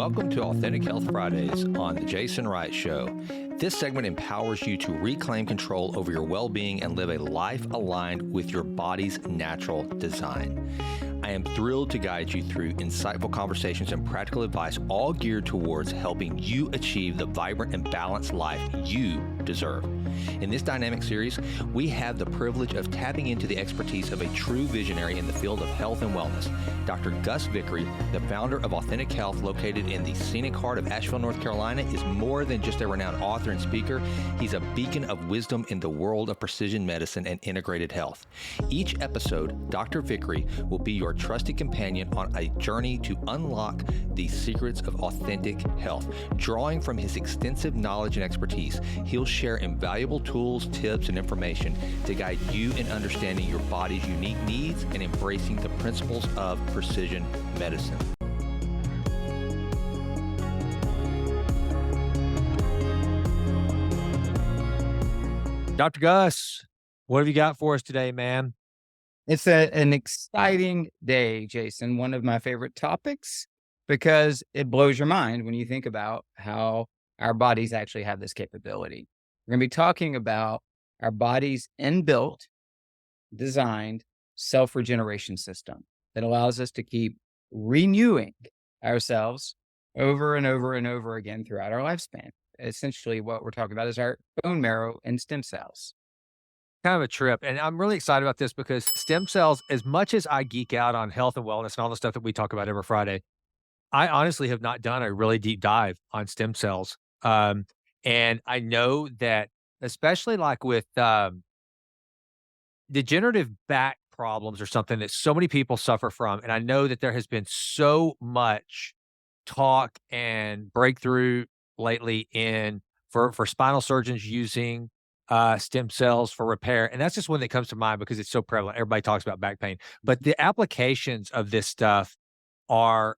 Welcome to Authentic Health Fridays on the Jason Wright Show. This segment empowers you to reclaim control over your well-being and live a life aligned with your body's natural design. I am thrilled to guide you through insightful conversations and practical advice, all geared towards helping you achieve the vibrant and balanced life you deserve. In this dynamic series, we have the privilege of tapping into the expertise of a true visionary in the field of health and wellness. Dr. Gus Vickery, the founder of Authentic Health, located in the scenic heart of Asheville, North Carolina, is more than just a renowned author and speaker. He's a beacon of wisdom in the world of precision medicine and integrated health. Each episode, Dr. Vickery will be your trusted companion on a journey to unlock the secrets of authentic health. Drawing from his extensive knowledge and expertise, he'll share invaluable tools, tips, and information to guide you in understanding your body's unique needs and embracing the principles of precision medicine. Dr. Gus, what have you got for us today, man? It's an exciting day, Jason. One of my favorite topics because it blows your mind when you think about how our bodies actually have this capability. We're going to be talking about our body's inbuilt, designed self-regeneration system that allows us to keep renewing ourselves over and over and over again throughout our lifespan. Essentially, what we're talking about is our bone marrow and stem cells. Kind of a trip. And I'm really excited about this because stem cells, as much as I geek out on health and wellness and all the stuff that we talk about every Friday, I honestly have not done a really deep dive on stem cells. And I know that, especially like with degenerative back problems or something that so many people suffer from. And I know that there has been so much talk and breakthrough lately for spinal surgeons using stem cells for repair. And that's just one that comes to mind because it's so prevalent. Everybody talks about back pain, but the applications of this stuff are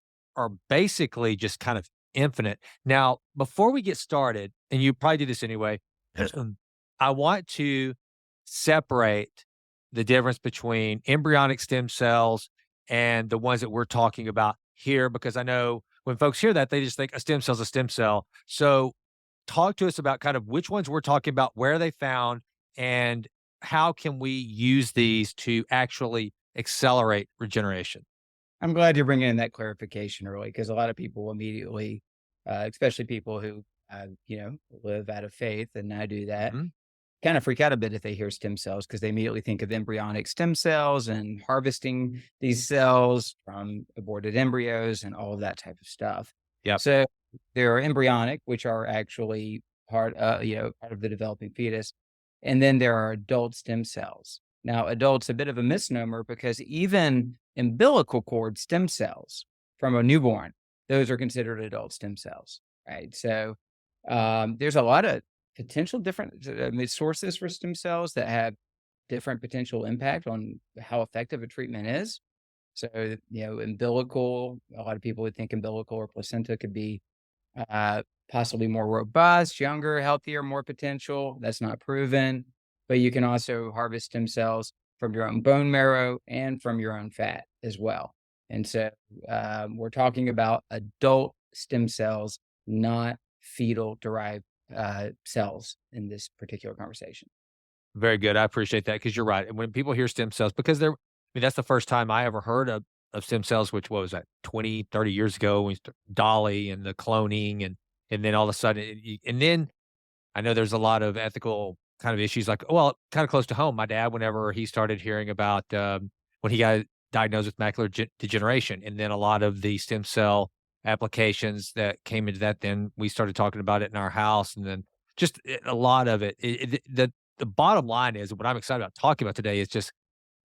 basically just kind of infinite. Now, before we get started, and you probably do this anyway, I want to separate the difference between embryonic stem cells and the ones that we're talking about here, because I know when folks hear that, they just think a stem cell is a stem cell. So talk to us about kind of which ones we're talking about, where they found, and how can we use these to actually accelerate regeneration. I'm glad you're bringing in that clarification early because a lot of people immediately, especially people who, live out of faith, and I do that, kind of freak out a bit if they hear stem cells because they immediately think of embryonic stem cells and harvesting these cells from aborted embryos and all of that type of stuff. Yeah. So there are embryonic, which are actually part of the developing fetus. And then there are adult stem cells. Now, adult's a bit of a misnomer because even umbilical cord stem cells from a newborn, those are considered adult stem cells, right? So there's a lot of potential different sources for stem cells that have different potential impact on how effective a treatment is. So, umbilical, a lot of people would think umbilical or placenta could be possibly more robust, younger, healthier, more potential. That's not proven. But you can also harvest stem cells from your own bone marrow and from your own fat as well. And so we're talking about adult stem cells, not fetal derived cells in this particular conversation. Very good. I appreciate that because you're right. When people hear stem cells, because that's the first time I ever heard of stem cells, which what was that, 20, 30 years ago, when Dolly and the cloning, and then all of a sudden, and then I know there's a lot of ethical kind of issues, like, well, kind of close to home. My dad, whenever he started hearing about when he got diagnosed with macular degeneration, and then a lot of the stem cell applications that came into that, then we started talking about it in our house, and then just a lot of it. The bottom line is, what I'm excited about talking about today is just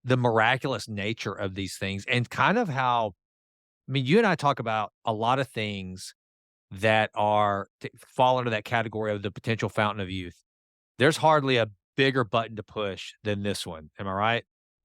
the miraculous nature of these things and kind of how, you and I talk about a lot of things that fall under that category of the potential fountain of youth. There's hardly a bigger button to push than this one. Am I right?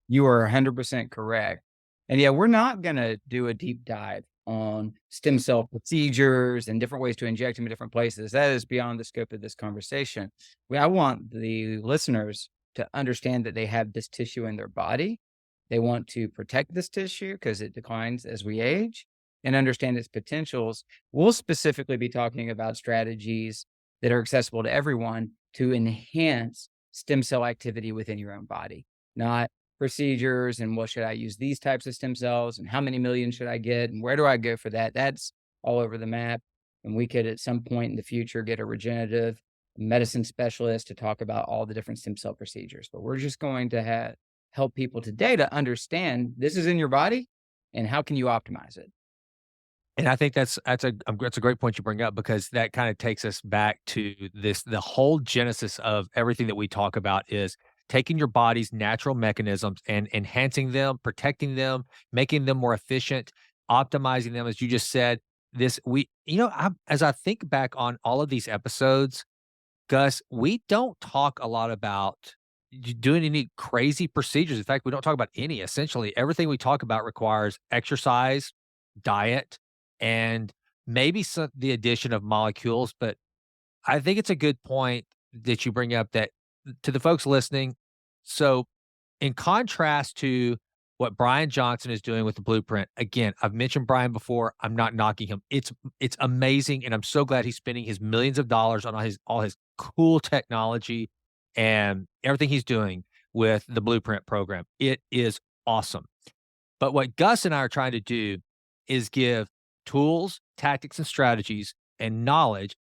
You are 100% correct. And yeah, we're not going to do a deep dive on stem cell procedures and different ways to inject them in different places. That is beyond the scope of this conversation. I want the listeners to understand that they have this tissue in their body. They want to protect this tissue because it declines as we age. and understand its potentials, we'll specifically be talking about strategies that are accessible to everyone to enhance stem cell activity within your own body, not procedures and, well, should I use these types of stem cells and how many million should I get and where do I go for that? That's all over the map. And we could at some point in the future get a regenerative medicine specialist to talk about all the different stem cell procedures. But we're just going to help people today to understand this is in your body and how can you optimize it. And I think that's a great point you bring up, because that kind of takes us back to the whole genesis of everything that we talk about is taking your body's natural mechanisms and enhancing them, protecting them, making them more efficient, optimizing them, as you just said. As I think back on all of these episodes, Gus, we don't talk a lot about doing any crazy procedures. In fact, we don't talk about any. Essentially, everything we talk about requires exercise, diet, and maybe the addition of molecules. But I think it's a good point that you bring up, that to the folks listening. So, in contrast to what Brian Johnson is doing with the Blueprint, again, I've mentioned Brian before. I'm not knocking him. It's amazing, and I'm so glad he's spending his millions of dollars on all his cool technology and everything he's doing with the Blueprint program. It is awesome. But what Gus and I are trying to do is give tools, tactics, and strategies and knowledge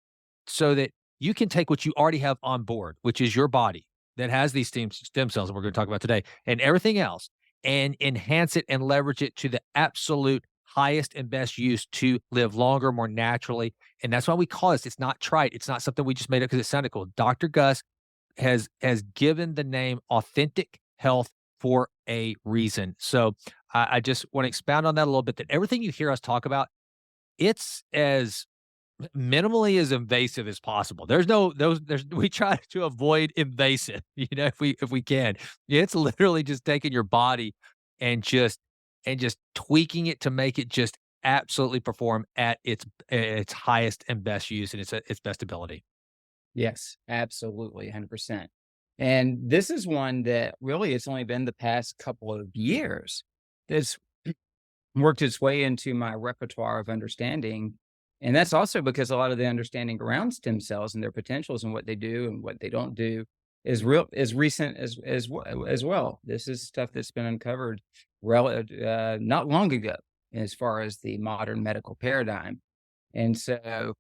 so that you can take what you already have on board, which is your body that has these stem cells that we're going to talk about today, and everything else, and enhance it and leverage it to the absolute highest and best use to live longer, more naturally. And that's why we call this. It's not trite. It's not something we just made up because it sounded cool. Dr. Gus has given the name Authentic Health for a reason. So I just want to expound on that a little bit, that everything you hear us talk about, it's as minimally as invasive as possible. We try to avoid invasive, if we can. Yeah, it's literally just taking your body and just tweaking it to make it just absolutely perform at its highest and best use and its best ability. Yes, absolutely, 100%. And this is one that really it's only been the past couple of years that's worked its way into my repertoire of understanding. And that's also because a lot of the understanding around stem cells and their potentials and what they do and what they don't do is recent as well. This is stuff that's been uncovered not long ago as far as the modern medical paradigm. And so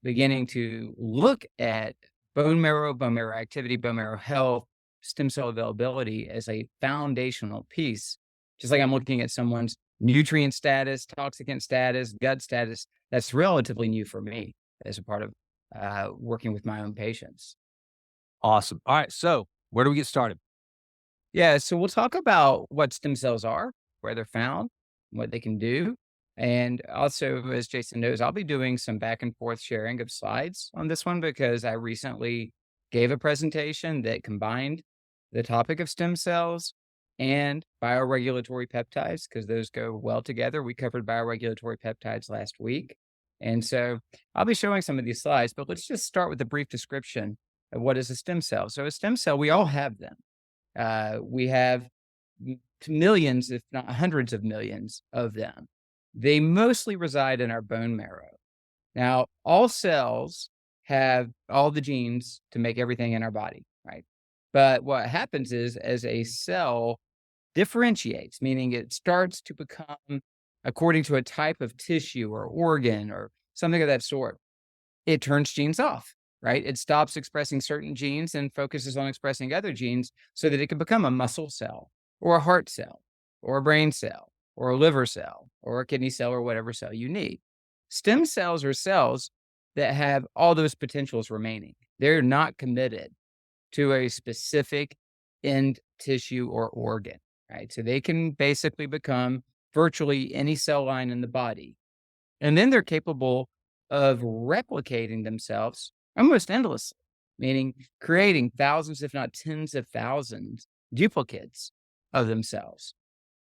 beginning to look at bone marrow activity, bone marrow health, stem cell availability as a foundational piece, just like I'm looking at someone's nutrient status, toxicant status, gut status. That's relatively new for me as a part of working with my own patients. Awesome. All right. So where do we get started? Yeah, so we'll talk about what stem cells are, where they're found, what they can do. And also, as Jason knows, I'll be doing some back and forth sharing of slides on this one because I recently gave a presentation that combined the topic of stem cells and bioregulatory peptides because those go well together. We covered bioregulatory peptides last week. And so I'll be showing some of these slides, but let's just start with a brief description of what is a stem cell. So a stem cell, we all have them. We have millions, if not hundreds of millions of them. They mostly reside in our bone marrow. Now, all cells have all the genes to make everything in our body, right? But what happens is as a cell differentiates, meaning it starts to become according to a type of tissue or organ or something of that sort, it turns genes off, right? It stops expressing certain genes and focuses on expressing other genes so that it can become a muscle cell or a heart cell or a brain cell or a liver cell or a kidney cell or whatever cell you need. Stem cells are cells that have all those potentials remaining. They're not committed to a specific end tissue or organ, right? So they can basically become virtually any cell line in the body. And then they're capable of replicating themselves almost endlessly, meaning creating thousands, if not tens of thousands, duplicates of themselves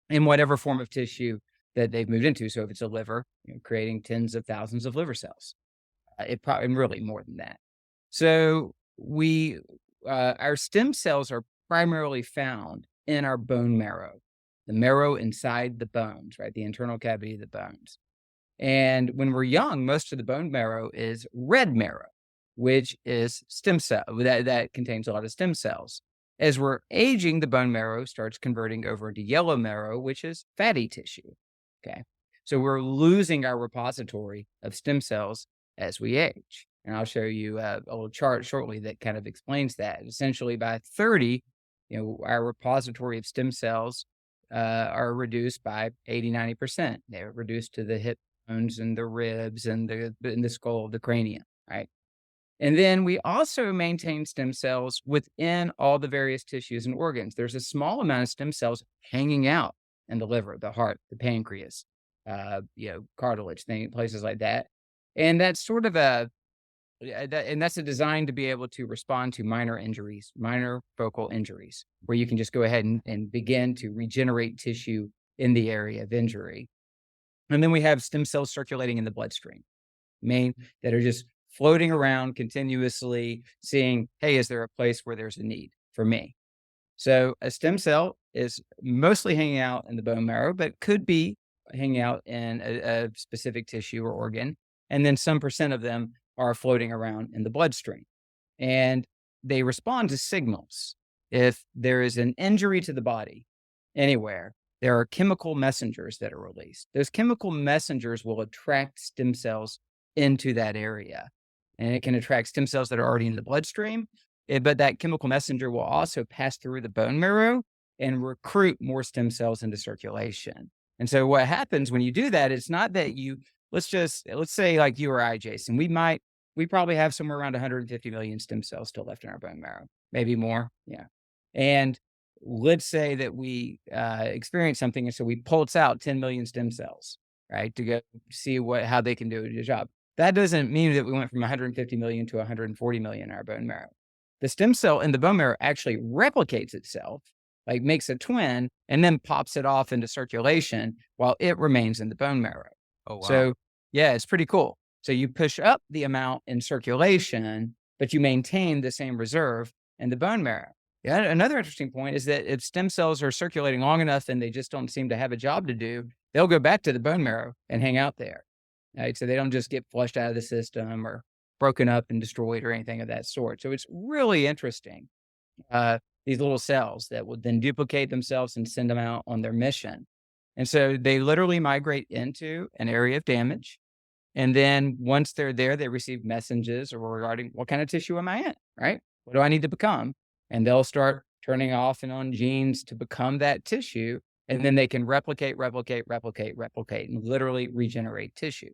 in whatever form of tissue that they've moved into. So if it's a liver, creating tens of thousands of liver cells, and really more than that. So our stem cells are primarily found in our bone marrow. the marrow inside the bones, right? The internal cavity of the bones. And when we're young, most of the bone marrow is red marrow, which is stem cell that contains a lot of stem cells. As we're aging, the bone marrow starts converting over into yellow marrow, which is fatty tissue. Okay. So we're losing our repository of stem cells as we age. And I'll show you a little chart shortly that kind of explains that. Essentially, by 30, our repository of stem cells are reduced by 80-90%. They're reduced to the hip bones and the ribs and the skull, the cranium, right? And then we also maintain stem cells within all the various tissues and organs. There's a small amount of stem cells hanging out in the liver, the heart, the pancreas, cartilage, places like that. And that's sort of that's a design to be able to respond to minor injuries, minor focal injuries, where you can just go ahead and begin to regenerate tissue in the area of injury. And then we have stem cells circulating in the bloodstream, that are just floating around continuously, seeing, hey, is there a place where there's a need for me? So a stem cell is mostly hanging out in the bone marrow, but could be hanging out in a specific tissue or organ. And then some percent of them are floating around in the bloodstream. And they respond to signals. If there is an injury to the body anywhere, there are chemical messengers that are released. Those chemical messengers will attract stem cells into that area. And it can attract stem cells that are already in the bloodstream, but that chemical messenger will also pass through the bone marrow and recruit more stem cells into circulation. And so what happens when you do that, it's not that let's say like you or I, Jason, we probably have somewhere around 150 million stem cells still left in our bone marrow, maybe more. Yeah. And let's say that we experience something, and so we pulse out 10 million stem cells, right, to go see how they can do the job. That doesn't mean that we went from 150 million to 140 million in our bone marrow. The stem cell in the bone marrow actually replicates itself, like makes a twin, and then pops it off into circulation while it remains in the bone marrow. Oh, wow. So, yeah, it's pretty cool. So you push up the amount in circulation, but you maintain the same reserve in the bone marrow. Yeah, another interesting point is that if stem cells are circulating long enough and they just don't seem to have a job to do, they'll go back to the bone marrow and hang out there. Right? So they don't just get flushed out of the system or broken up and destroyed or anything of that sort. So it's really interesting. These little cells that will then duplicate themselves and send them out on their mission. And so they literally migrate into an area of damage. And then once they're there, they receive messages regarding what kind of tissue am I in, right? What do I need to become? And they'll start turning off and on genes to become that tissue. And then they can replicate, and literally regenerate tissue,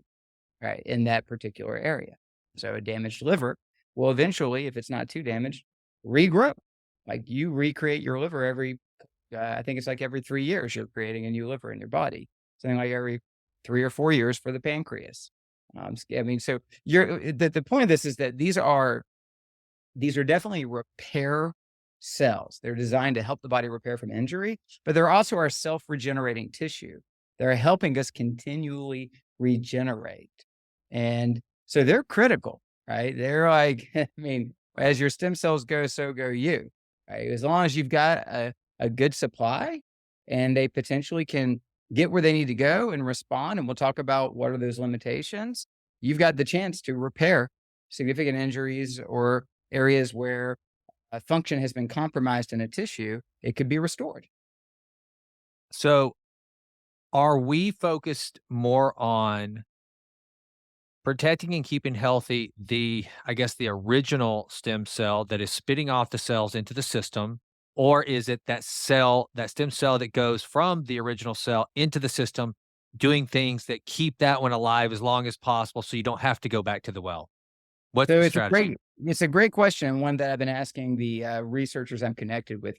right, in that particular area. So a damaged liver will eventually, if it's not too damaged, regrow. Like you recreate your liver I think it's like every 3 years, you're creating a new liver in your body. Something like every 3 or 4 years for the pancreas. So the point of this is that these are definitely repair cells. They're designed to help the body repair from injury, but they're also our self-regenerating tissue. They're helping us continually regenerate. And so they're critical, right? They're like, as your stem cells go, so go you, right? As long as you've got a good supply and they potentially can get where they need to go and respond, and we'll talk about what are those limitations, you've got the chance to repair significant injuries or areas where a function has been compromised in a tissue. It could be restored. So are we focused more on protecting and keeping healthy the original stem cell that is spitting off the cells into the system? Or is it that stem cell that goes from the original cell into the system, doing things that keep that one alive as long as possible so you don't have to go back to the well? What's the strategy? It's a great question, one that I've been asking the researchers I'm connected with,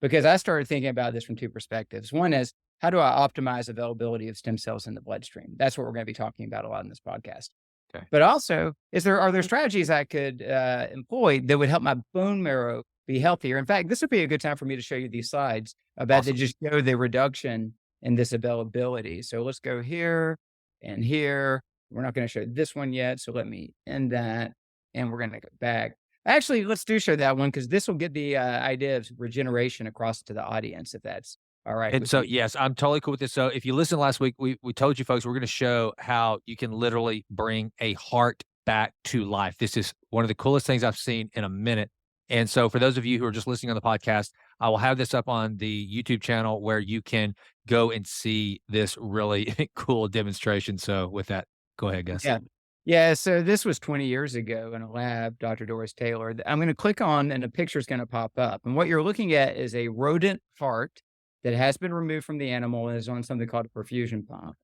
because I started thinking about this from two perspectives. One is, how do I optimize availability of stem cells in the bloodstream? That's what we're going to be talking about a lot in this podcast. Okay. But also, are there strategies I could employ that would help my bone marrow be healthier? In fact, this would be a good time for me to show you these slides about Awesome. that just show the reduction in this availability. So let's go here and here. We're not going to show this one yet, so let me end that, and we're going to go back. Actually, let's show that one, because this will get the idea of regeneration across to the audience, if that's all right And with so, you. yes, I'm totally cool with this. So if you listen last week, we told you folks we're gonna show how you can literally bring a heart back to life. This is one of the coolest things I've seen in a minute. And so for those of you who are just listening on the podcast, I will have this up on the YouTube channel where you can go and see this really cool demonstration. So with that, go ahead, Gus. Yeah. Yeah, so this was 20 years ago in a lab, Dr. Doris Taylor. I'm gonna click on and a picture's gonna pop up, and what you're looking at is a rodent heart that has been removed from the animal and is on something called a perfusion pump,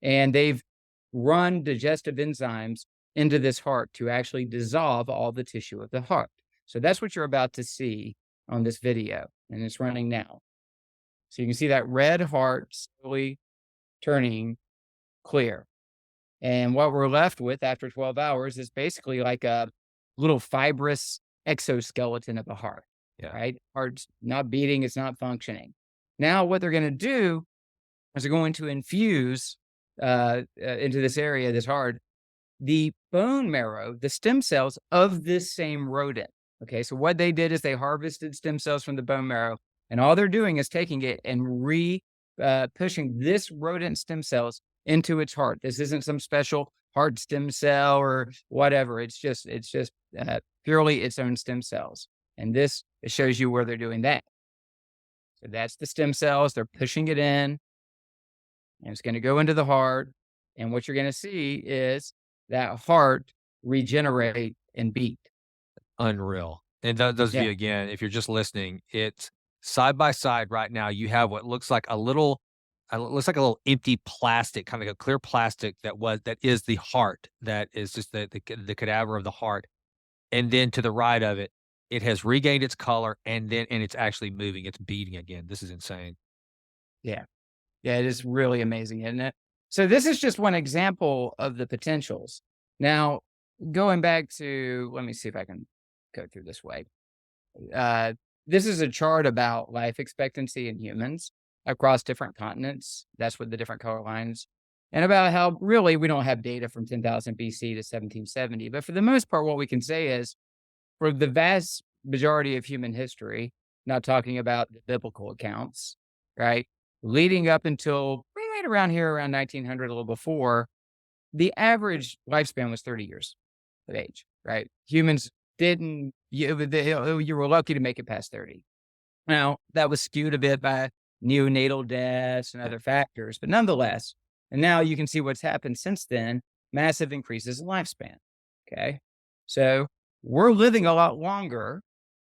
and they've run digestive enzymes into this heart to actually dissolve all the tissue of the heart. So that's what you're about to see on this video, and it's running now. So you can see that red heart slowly turning clear. And what we're left with after 12 hours is basically like a little fibrous exoskeleton of a heart, Yeah. right? Heart's not beating, it's not functioning. Now, what they're going to do is they're going to infuse into this area, this heart, the bone marrow, the stem cells of this same rodent. Okay, so what they did is they harvested stem cells from the bone marrow, and all they're doing is taking it and pushing this rodent stem cells into its heart. This isn't some special heart stem cell or whatever. It's just purely its own stem cells, and this it shows you where they're doing that. So that's the stem cells. They're pushing it in, and it's going to go into the heart. And what you're going to see is that heart regenerate and beat. Unreal. And those of Yeah. you, again, if you're just listening, it's side by side right now. You have what looks like a little, looks like a little empty plastic, kind of like a clear plastic that is the heart, that is just the cadaver of the heart. And then to the right of it, it has regained its color, and it's actually moving. It's beating again. This is insane. Yeah. Yeah. It is really amazing, isn't it? So this is just one example of the potentials. Now, going back to, let me see if I can go through this way. Uh, this is a chart about life expectancy in humans across different continents. That's what the different color lines, and about how really we don't have data from 10,000 BC to 1770. But for the most part, what we can say is for the vast majority of human history, not talking about the biblical accounts, right? Leading up until right around here, around 1900, a little before, the average lifespan was 30 years of age, right? Humans didn't, you were lucky to make it past 30. Now, that was skewed a bit by neonatal deaths and other factors, but nonetheless, and now you can see what's happened since then, massive increases in lifespan. Okay. So we're living a lot longer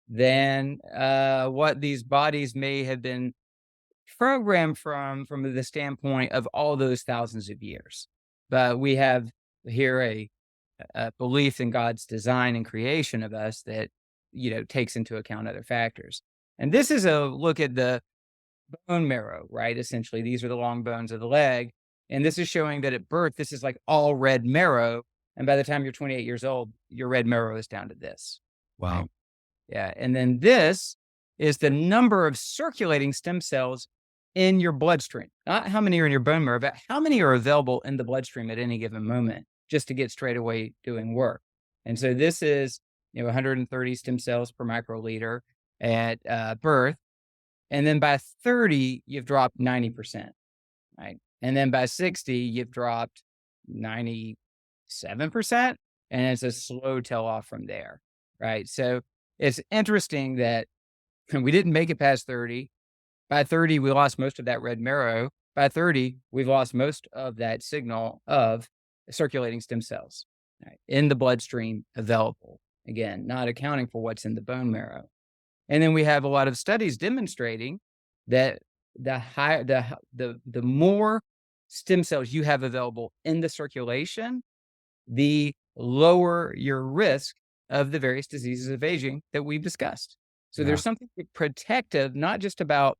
than what these bodies may have been programmed from the standpoint of all those thousands of years. But we have here a belief in God's design and creation of us that, takes into account other factors. And this is a look at the bone marrow, right? Essentially, these are the long bones of the leg. And this is showing that at birth, this is like all red marrow. And by the time you're 28 years old, your red marrow is down to this. Wow. Right? Yeah. And then this is the number of circulating stem cells in your bloodstream. Not how many are in your bone marrow, but how many are available in the bloodstream at any given moment just to get straight away doing work. And so this is, 130 stem cells per microliter at birth. And then by 30, you've dropped 90%, right? And then by 60, you've dropped 97%. And it's a slow tail off from there, right? So it's interesting that we didn't make it past 30. By 30, we lost most of that red marrow. By 30, we've lost most of that signal of circulating stem cells, right, in the bloodstream available. Again, not accounting for what's in the bone marrow. And then we have a lot of studies demonstrating that the more stem cells you have available in the circulation, the lower your risk of the various diseases of aging that we've discussed. So Yeah. there's something protective, not just about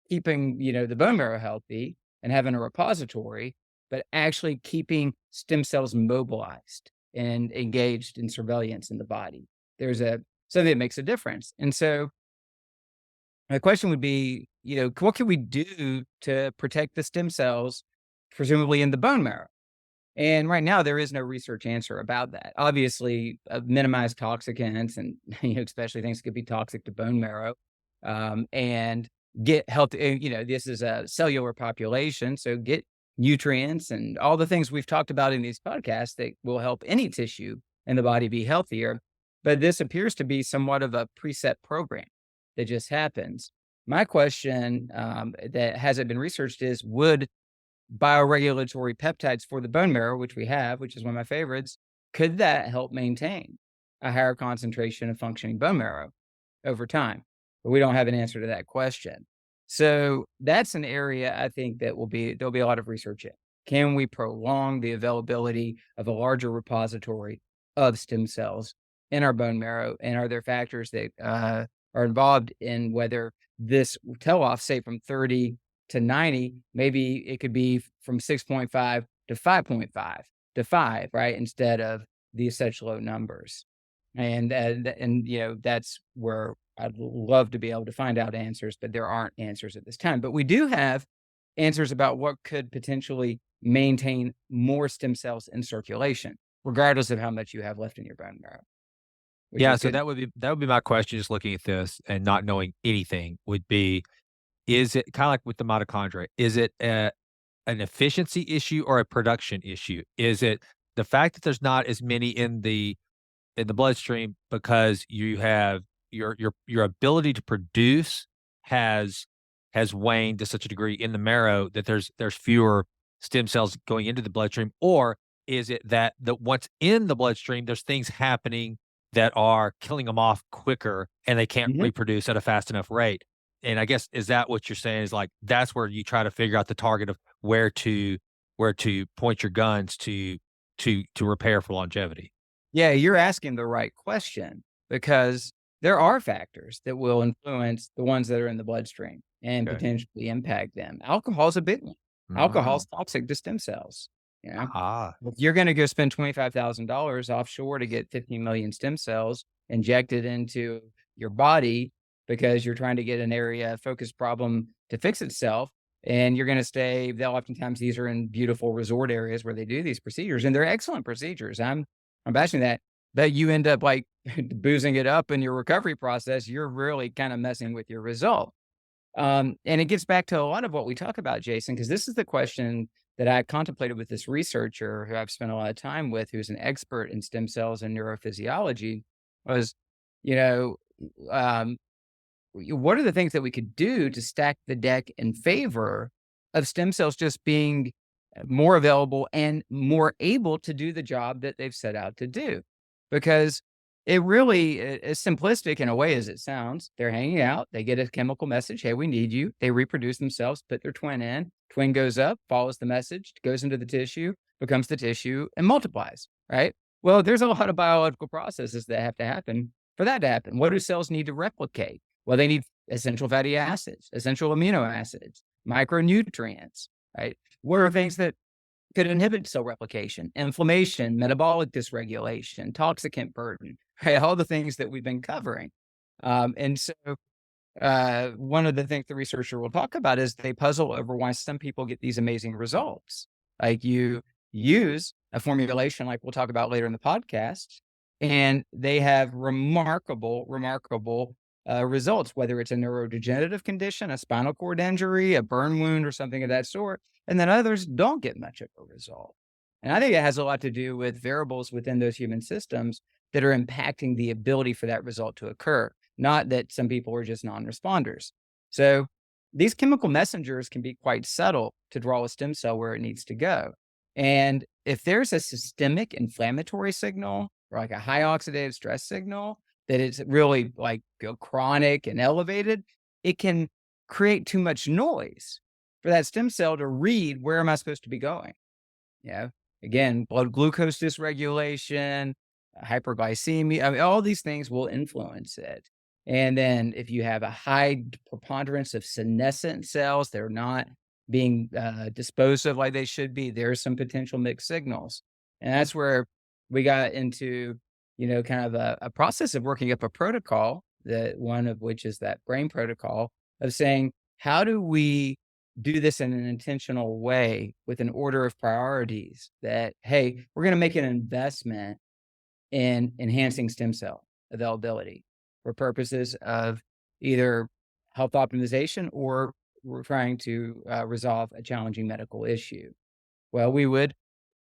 keeping, the bone marrow healthy and having a repository, but actually keeping stem cells mobilized and engaged in surveillance in the body. There's something that makes a difference. And so my question would be, what can we do to protect the stem cells, presumably in the bone marrow? And right now, there is no research answer about that. Obviously, minimize toxicants and, especially things that could be toxic to bone marrow. And, get healthy. This is a cellular population, so get nutrients and all the things we've talked about in these podcasts that will help any tissue in the body be healthier. But this appears to be somewhat of a preset program that just happens. My question that hasn't been researched is, would bioregulatory peptides for the bone marrow, which we have, which is one of my favorites, could that help maintain a higher concentration of functioning bone marrow over time? But we don't have an answer to that question. So that's an area I think that there'll be a lot of research in. Can we prolong the availability of a larger repository of stem cells in our bone marrow? And are there factors that are involved in whether this tell-off, say from 30 to 90, maybe it could be from 6.5 to 5.5 to 5, right? Instead of these such low numbers. And that's where I'd love to be able to find out answers, but there aren't answers at this time. But we do have answers about what could potentially maintain more stem cells in circulation, regardless of how much you have left in your bone marrow. Which Yeah, is so good. that would be my question, just looking at this and not knowing anything, would be, is it kind of like with the mitochondria? Is it an efficiency issue or a production issue? Is it the fact that there's not as many in the bloodstream because you have your ability to produce has waned to such a degree in the marrow that there's fewer stem cells going into the bloodstream? Or is it that once in the bloodstream, there's things happening that are killing them off quicker and they can't Mhm. reproduce at a fast enough rate? And I guess, is that what you're saying, is like, that's where you try to figure out the target of where to point your guns to repair for longevity? Yeah, you're asking the right question, because there are factors that will influence the ones that are in the bloodstream and Okay. potentially impact them. Alcohol is a big one. Alcohol Mm. is toxic to stem cells. Ah, If you're going to go spend $25,000 offshore to get 15 million stem cells injected into your body because you're trying to get an area focused problem to fix itself, and you're going to stay, oftentimes these are in beautiful resort areas where they do these procedures, and they're excellent procedures. I'm bashing that, but you end up like boozing it up in your recovery process. You're really kind of messing with your result. And it gets back to a lot of what we talk about, Jason, because this is the question that I contemplated with this researcher who I've spent a lot of time with, who's an expert in stem cells and neurophysiology, was, you know, um, what are the things that we could do to stack the deck in favor of stem cells just being more available and more able to do the job that they've set out to do? Because it really, as simplistic in a way as it sounds, they're hanging out, they get a chemical message, hey, we need you. They reproduce themselves, put their twin in, twin goes up, follows the message, goes into the tissue, becomes the tissue, and multiplies, right? Well, there's a lot of biological processes that have to happen for that to happen. What do cells need to replicate? Well, they need essential fatty acids, essential amino acids, micronutrients, right? What are things that could inhibit cell replication? Inflammation, metabolic dysregulation, toxicant burden, right? All the things that we've been covering. And so one of the things the researcher will talk about is they puzzle over why some people get these amazing results. Like, you use a formulation like we'll talk about later in the podcast, and they have remarkable results, whether it's a neurodegenerative condition, a spinal cord injury, a burn wound, or something of that sort. And then others don't get much of a result. And I think it has a lot to do with variables within those human systems that are impacting the ability for that result to occur, not that some people are just non-responders. So these chemical messengers can be quite subtle to draw a stem cell where it needs to go. And if there's a systemic inflammatory signal or like a high oxidative stress signal that is really like chronic and elevated, it can create too much noise for that stem cell to read, where am I supposed to be going? Yeah. Again, blood glucose dysregulation, hyperglycemia, I mean, all these things will influence it. And then if you have a high preponderance of senescent cells, they're not being disposed of like they should be, there's some potential mixed signals. And that's where we got into, kind of a process of working up a protocol, that one of which is that brain protocol, of saying, how do we do this in an intentional way with an order of priorities that, hey, we're going to make an investment in enhancing stem cell availability for purposes of either health optimization, or we're trying to resolve a challenging medical issue. Well, we would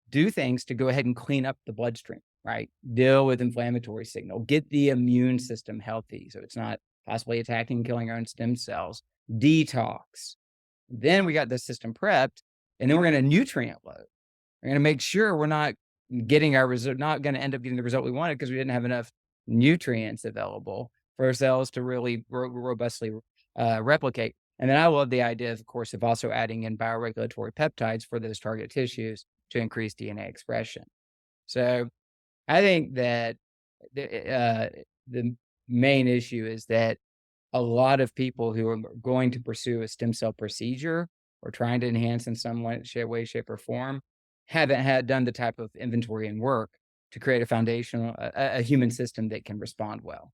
do things to go ahead and clean up the bloodstream, right? Deal with inflammatory signal, get the immune system healthy so it's not possibly attacking and killing our own stem cells, detox. Then we got the system prepped, and then we're going to nutrient load. We're going to make sure we're not getting our result, not going to end up getting the result we wanted because we didn't have enough nutrients available for our cells to really robustly replicate. And then I love the idea, of course, of also adding in bioregulatory peptides for those target tissues to increase DNA expression. So I think that the main issue is that a lot of people who are going to pursue a stem cell procedure or trying to enhance in some way, shape, or form haven't done the type of inventory and work to create a foundational, a human system that can respond well.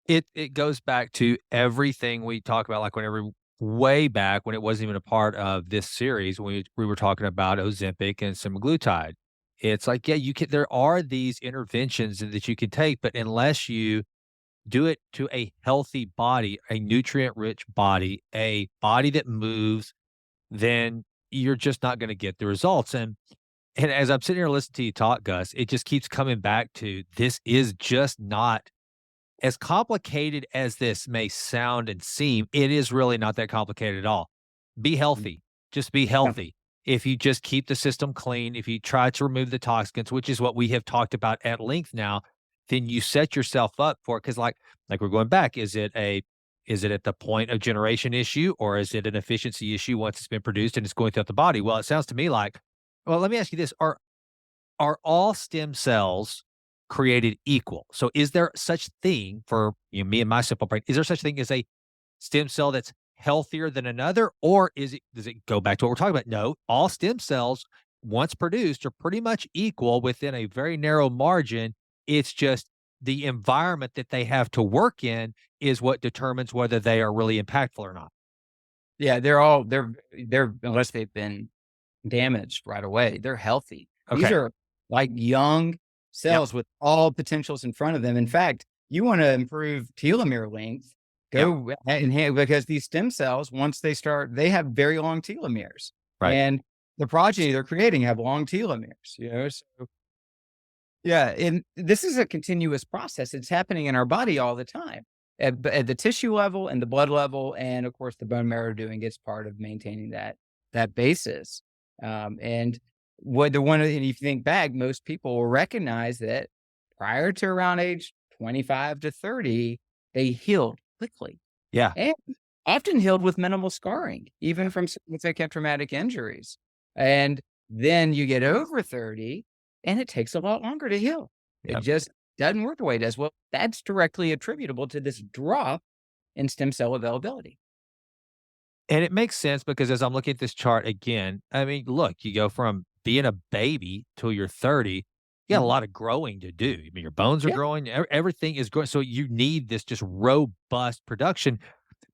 It goes back to everything we talk about, like whenever way back when it wasn't even a part of this series, when we were talking about Ozempic and semaglutide. It's like, yeah, there are these interventions that you can take, but unless you do it to a healthy body, a nutrient-rich body, a body that moves, then you're just not gonna get the results. And as I'm sitting here listening to you talk, Gus, it just keeps coming back to this is just not as complicated as this may sound and seem. It is really not that complicated at all. Be healthy. Just be healthy. If you just keep the system clean, if you try to remove the toxins, which is what we have talked about at length now, then you set yourself up for it. Because like we're going back, is it at the point of generation issue, or is it an efficiency issue once it's been produced and it's going throughout the body? Well, it sounds to me like, well, let me ask you this. Are all stem cells created equal? So is there such thing for me and my simple brain? Is there such thing as a stem cell that's healthier than another, or does it go back to what we're talking about? No, all stem cells, once produced, are pretty much equal within a very narrow margin. It's just the environment that they have to work in is what determines whether they are really impactful or not. Yeah, they're unless they've been damaged right away, they're healthy. These Okay. are like young cells with all potentials in front of them. In fact, you want to improve telomere length, go and because these stem cells, once they start, they have very long telomeres, Right. and the progeny they're creating have long telomeres. So yeah, and this is a continuous process. It's happening in our body all the time at the tissue level and the blood level, and of course, the bone marrow doing its part of maintaining that basis. And and if you think back, most people will recognize that prior to around age 25 to 30, they healed quickly Yeah. and often healed with minimal scarring, even from significant traumatic injuries. And then you get over 30 and it takes a lot longer to heal. It Yep. just doesn't work the way it does. Well, that's directly attributable to this drop in stem cell availability. And it makes sense because as I'm looking at this chart again, I mean, look, you go from being a baby till you're 30, you got a Mhm. lot of growing to do. I mean, your bones are Yeah. growing, everything is growing. So you need this just robust production.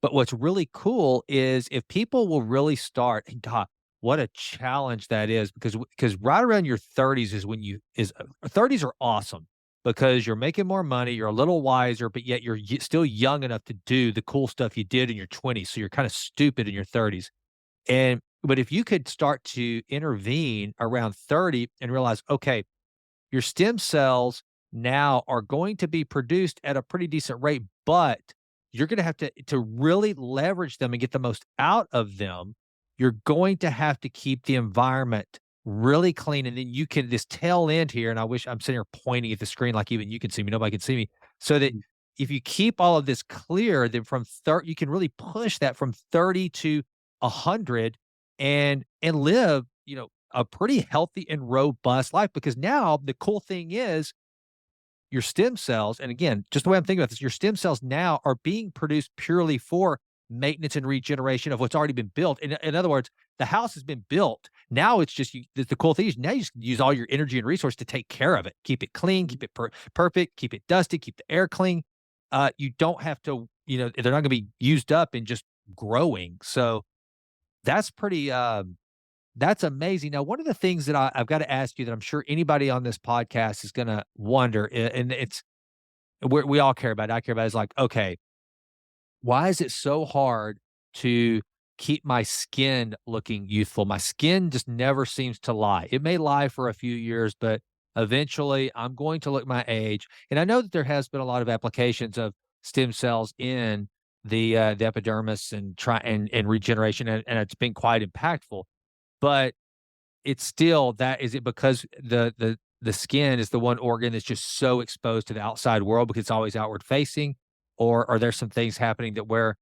But what's really cool is if people will really start, and God, what a challenge that is because right around your 30s is when 30s are awesome because you're making more money, you're a little wiser, but yet you're still young enough to do the cool stuff you did in your 20s. So you're kind of stupid in your 30s. But if you could start to intervene around 30 and realize, okay, your stem cells now are going to be produced at a pretty decent rate, but you're going to have to really leverage them and get the most out of them. You're going to have to keep the environment really clean. And then you can this tail end here. And I wish I'm sitting here pointing at the screen like even you can see me, nobody can see me. So that if you keep all of this clear, then from 30, you can really push that from 30 to 100 and live, a pretty healthy and robust life because now the cool thing is your stem cells, and again, just the way I'm thinking about this, your stem cells now are being produced purely for maintenance and regeneration of what's already been built. In other words, the house has been built. Now it's just the cool thing is now you just use all your energy and resource to take care of it, keep it clean, keep it perfect, keep it dusty, keep the air clean. You don't have to, they're not going to be used up and just growing. So that's pretty. That's amazing. Now, one of the things that I've got to ask you that I'm sure anybody on this podcast is going to wonder, and it's we all care about it, I care about it, is like, okay, why is it so hard to keep my skin looking youthful? My skin just never seems to lie. It may lie for a few years, but eventually I'm going to look my age. And I know that there has been a lot of applications of stem cells in the epidermis and and regeneration, and it's been quite impactful. But it's still that is it because the skin is the one organ that's just so exposed to the outside world because it's always outward facing, or are there some things happening that where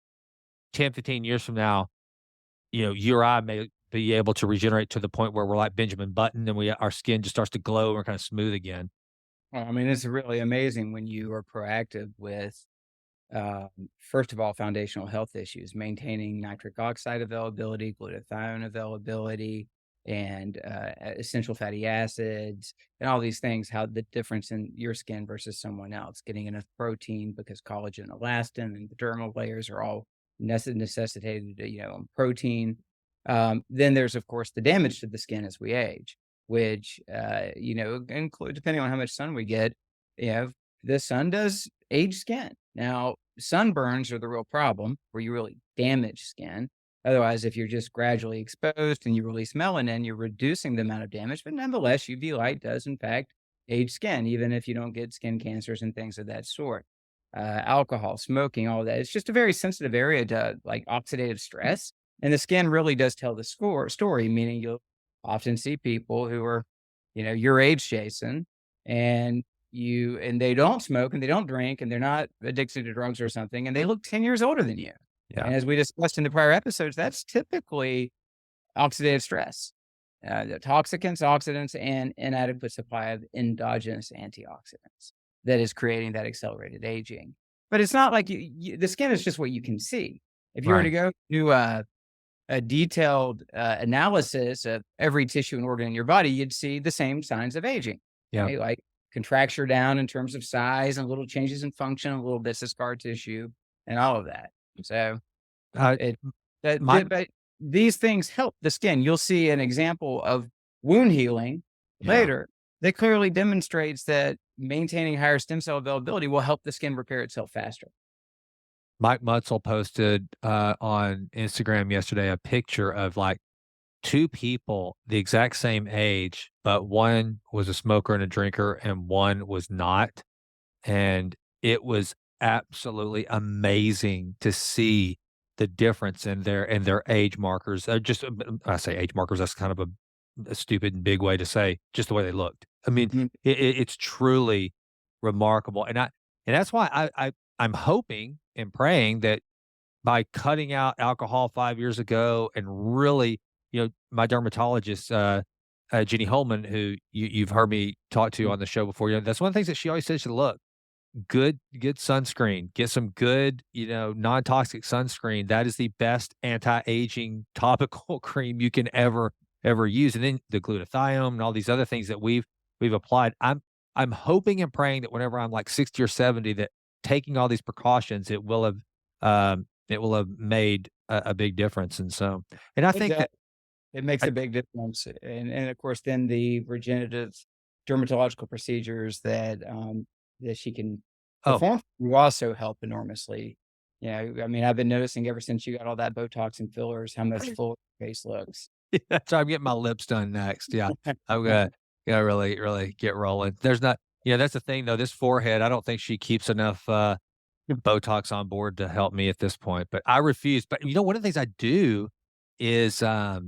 10, 15 years from now, you or I may be able to regenerate to the point where we're like Benjamin Button and our skin just starts to glow and we're kind of smooth again. Well, I mean, it's really amazing when you are proactive with, um, first of all, foundational health issues, maintaining nitric oxide availability, glutathione availability, and essential fatty acids, and all these things, how the difference in your skin versus someone else, getting enough protein because collagen, elastin, and the dermal layers are all necessitated, on protein. Then there's, of course, the damage to the skin as we age, which, include, depending on how much sun we get, you know, the sun does age skin. Now, sunburns are the real problem where you really damage skin. Otherwise, if you're just gradually exposed and you release melanin, you're reducing the amount of damage. But nonetheless, UV light does, in fact, age skin, even if you don't get skin cancers and things of that sort. Alcohol, smoking, all that. It's just a very sensitive area to like oxidative stress. And the skin really does tell the story, meaning you'll often see people who are, your age, Jason, and they don't smoke and they don't drink and they're not addicted to drugs or something, and they look 10 years older than you. Yeah. And as we discussed in the prior episodes, that's typically oxidative stress, the toxicants, oxidants, and inadequate supply of endogenous antioxidants that is creating that accelerated aging. But it's not like the skin is just what you can see. If you were to Right. go do a detailed analysis of every tissue and organ in your body, you'd see the same signs of aging, Yeah. right? Like contracture down in terms of size and little changes in function, a little bits of scar tissue, and all of that. So Uh, it that, my but these things help the skin. You'll see an example of wound healing yeah. later that clearly demonstrates that maintaining higher stem cell availability will help the skin repair itself faster. Mike Mutzel posted on Instagram yesterday a picture of like two people the exact same age, but one was a smoker and a drinker, and one was not. And it was absolutely amazing to see the difference in their age markers. I say age markers, that's kind of a stupid and big way to say just the way they looked. I mean, Mhm. it's truly remarkable. And that's why I'm hoping and praying that by cutting out alcohol 5 years ago and really, my dermatologist, Jenny Holman, who you've heard me talk to on the show before, that's one of the things that she always says, "Look, good sunscreen. Get some good, non-toxic sunscreen. That is the best anti-aging topical cream you can ever use." And then the glutathione and all these other things that we've applied. I'm hoping and praying that whenever I'm like 60 or 70, that taking all these precautions, it will have made a big difference. And so, and I It think does. that It makes I, a big difference, and of course, then the regenerative dermatological procedures that she can oh, perform will also help enormously. I mean, I've been noticing ever since you got all that Botox and fillers, how much fuller your face looks. so I'm getting my lips done next. Yeah. I'm gonna really, really get rolling. There's not that's the thing though, this forehead, I don't think she keeps enough Botox on board to help me at this point, but I refuse. But one of the things I do is are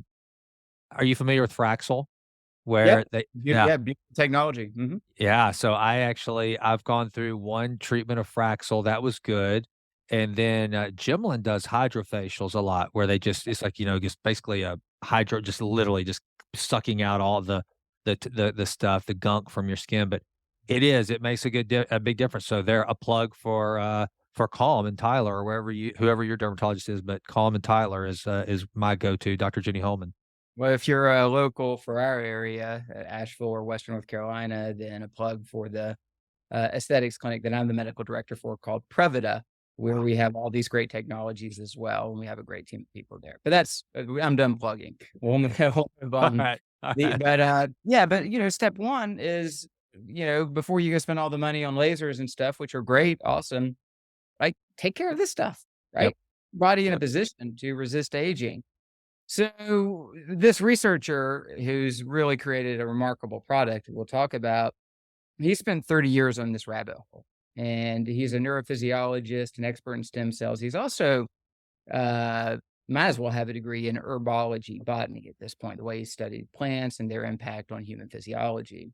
you familiar with Fraxel? Yep. Where they yeah. Yeah, beautiful technology. Mhm. Yeah, so I've gone through one treatment of Fraxel, that was good, and then, Gimlin does hydrofacials a lot where they just it's like, just basically a hydro just literally just sucking out all the stuff, the gunk from your skin, but it makes a big difference, so they're a plug for Calm and Tyler or whoever your dermatologist is, but Calm and Tyler is my go-to, Dr. Jenny Holman. Well, if you're local for our area, Asheville or Western North Carolina, then a plug for the aesthetics clinic that I'm the medical director for called Previta, where we have all these great technologies as well, and we have a great team of people there. But I'm done plugging. We'll move on. Alright, The alright. but, yeah, but, step 1 is, before you go spend all the money on lasers and stuff, which are great, awesome, like, take care of this stuff. right? Yep. Body in a position to resist aging. So this researcher who's really created a remarkable product we'll talk about, he spent 30 years on this rabbit hole, and he's a neurophysiologist, an expert in stem cells. He's also uh, might as well have a degree in herbology, botany at this point, the way he studied plants and their impact on human physiology.